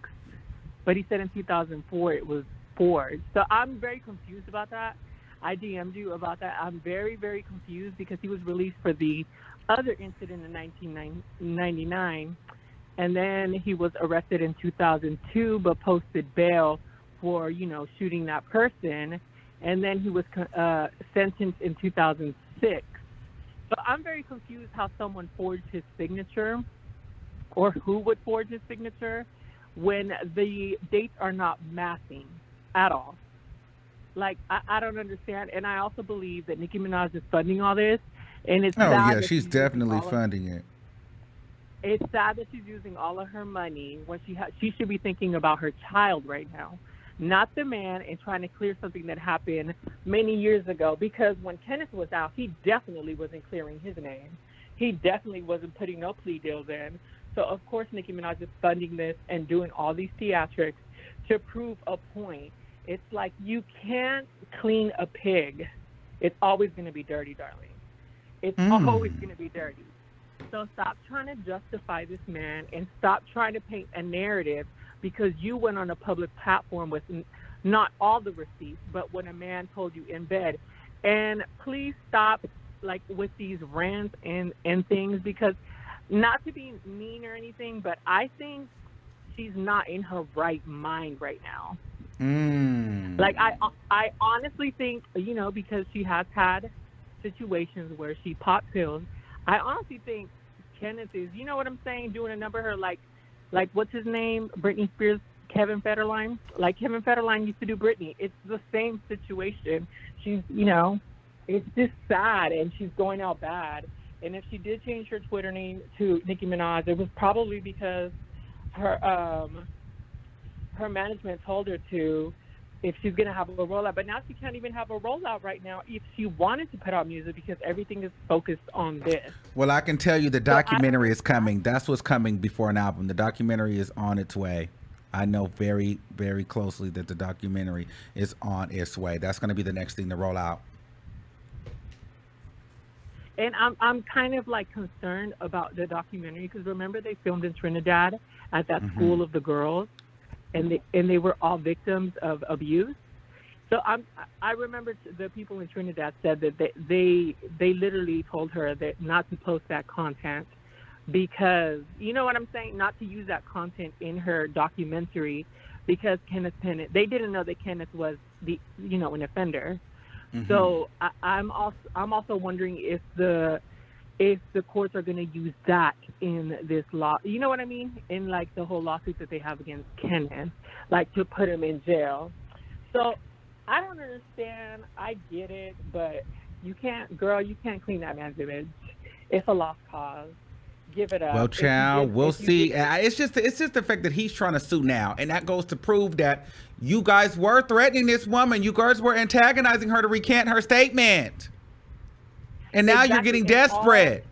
but he said in 2004 it was forged. So I'm very confused about that. I DM'd you about that. I'm very, very confused because he was released for the other incident in 1999, and then he was arrested in 2002 but posted bail for, you know, shooting that person, and then he was sentenced in 2006. So I'm very confused how someone forged his signature, or who would forge his signature, when the dates are not matching at all. Like, I don't understand. And I also believe that Nicki Minaj is funding all this. And it's sad that she's definitely funding it. It's sad that she's using all of her money when she should be thinking about her child right now, not the man, and trying to clear something that happened many years ago. Because when Kenneth was out, he definitely wasn't clearing his name. He definitely wasn't putting no plea deals in. So, of course, Nicki Minaj is funding this and doing all these theatrics to prove a point. It's like, you can't clean a pig. It's always going to be dirty, darling. It's always going to be dirty. So stop trying to justify this man and stop trying to paint a narrative because you went on a public platform with not all the receipts, but when a man told you in bed. And please stop like with these rants and things, because not to be mean or anything, but I think she's not in her right mind right now. Like, I honestly think, you know, because she has had situations where she popped pills, I honestly think Kenneth is, you know what I'm saying, doing a number her like what's his name, Britney Spears, Kevin Federline. Like Kevin Federline used to do Britney. It's the same situation. She's, you know, it's just sad, and she's going out bad. And if she did change her Twitter name to Nicki Minaj, it was probably because her management told her to, if she's going to have a rollout. But now she can't even have a rollout right now if she wanted to put out music, because everything is focused on this. Well, I can tell you the documentary is coming. That's what's coming before an album. The documentary is on its way. I know very, very closely that the documentary is on its way. That's going to be the next thing to roll out. And I'm kind of like concerned about the documentary, because remember they filmed in Trinidad at that school of the girls, and they were all victims of abuse. So I remember the people in Trinidad said that they literally told her that not to post that content, because, you know what I'm saying, not to use that content in her documentary, because Kenneth Pennant, they didn't know that Kenneth was an offender. So I'm also wondering if the courts are going to use that in this law. You know what I mean? In like the whole lawsuit that they have against Kenneth, like to put him in jail. So I don't understand. I get it, but you can't clean that man's image. It's a lost cause. Give it up. Well, child, we'll see. It's just the fact that he's trying to sue now, and that goes to prove that you guys were threatening this woman. You guys were antagonizing her to recant her statement, and now you're getting desperate.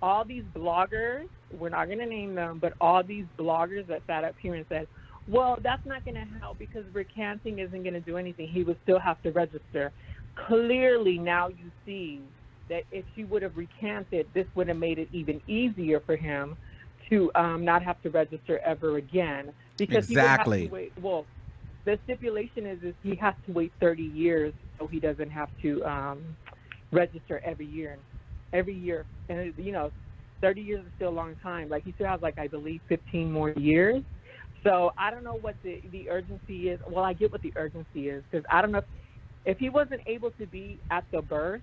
All these bloggers, we're not going to name them, but all these bloggers that sat up here and said, well, that's not going to help because recanting isn't going to do anything. He would still have to register. Clearly, now you see that if she would have recanted, this would have made it even easier for him to not have to register ever again. Because he would have to wait. Well, the stipulation is he has to wait 30 years so he doesn't have to register every year. And, 30 years is still a long time. Like, he still has, I believe, 15 more years. So I don't know what the urgency is. Well, I get what the urgency is, because I don't know if he wasn't able to be at the birth,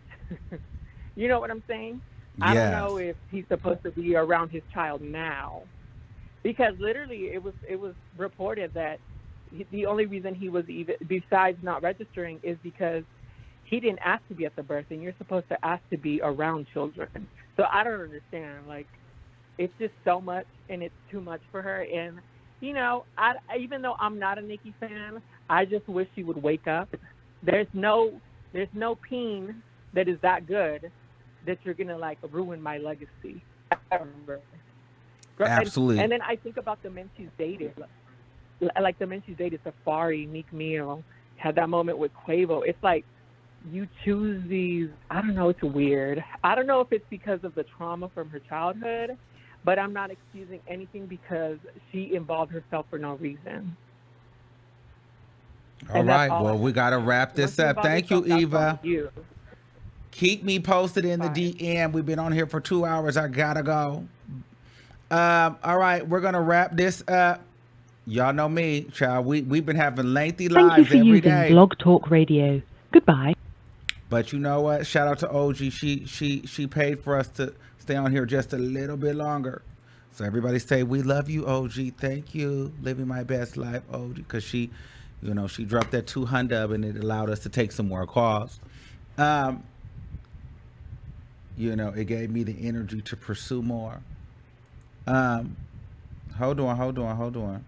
you know what I'm saying? I don't know if he's supposed to be around his child now, because literally it was reported that the only reason he was even, besides not registering, is because he didn't ask to be at the birth, and you're supposed to ask to be around children. So I don't understand. Like, it's just so much, and it's too much for her. And you know, even though I'm not a Nicki fan, I just wish she would wake up. There's no peen that is that good that you're gonna like ruin my legacy. Absolutely. And then I think about the men she's dated, like the men she's dated, Safari, Meek Mill, had that moment with Quavo. It's like you choose these. I don't know. It's weird. I don't know if it's because of the trauma from her childhood, but I'm not excusing anything because she involved herself for no reason. All right. Well, we got to wrap this up. Thank you, Eva. Keep me posted in the DM. We've been on here for 2 hours. I got to go. All right. We're going to wrap this up. Y'all know me, child. We've been having lengthy lives Thank you for every using day. Blog Talk Radio. Goodbye. But you know what? Shout out to OG. She paid for us to stay on here just a little bit longer. So everybody say, we love you, OG. Thank you. Living my best life, OG. Because she, you know, she dropped that 200 and it allowed us to take some more calls. You know, it gave me the energy to pursue more. Hold on.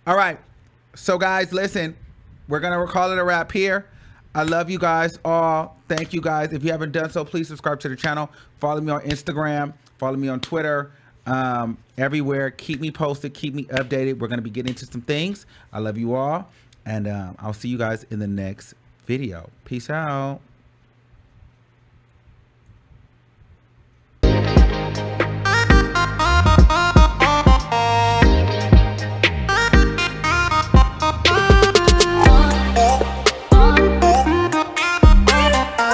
All right. So guys, listen, we're going to call it a wrap here. I love you guys all. Thank you guys. If you haven't done so, please subscribe to the channel. Follow me on Instagram. Follow me on Twitter. Everywhere. Keep me posted. Keep me updated. We're going to be getting into some things. I love you all. And I'll see you guys in the next video. Peace out.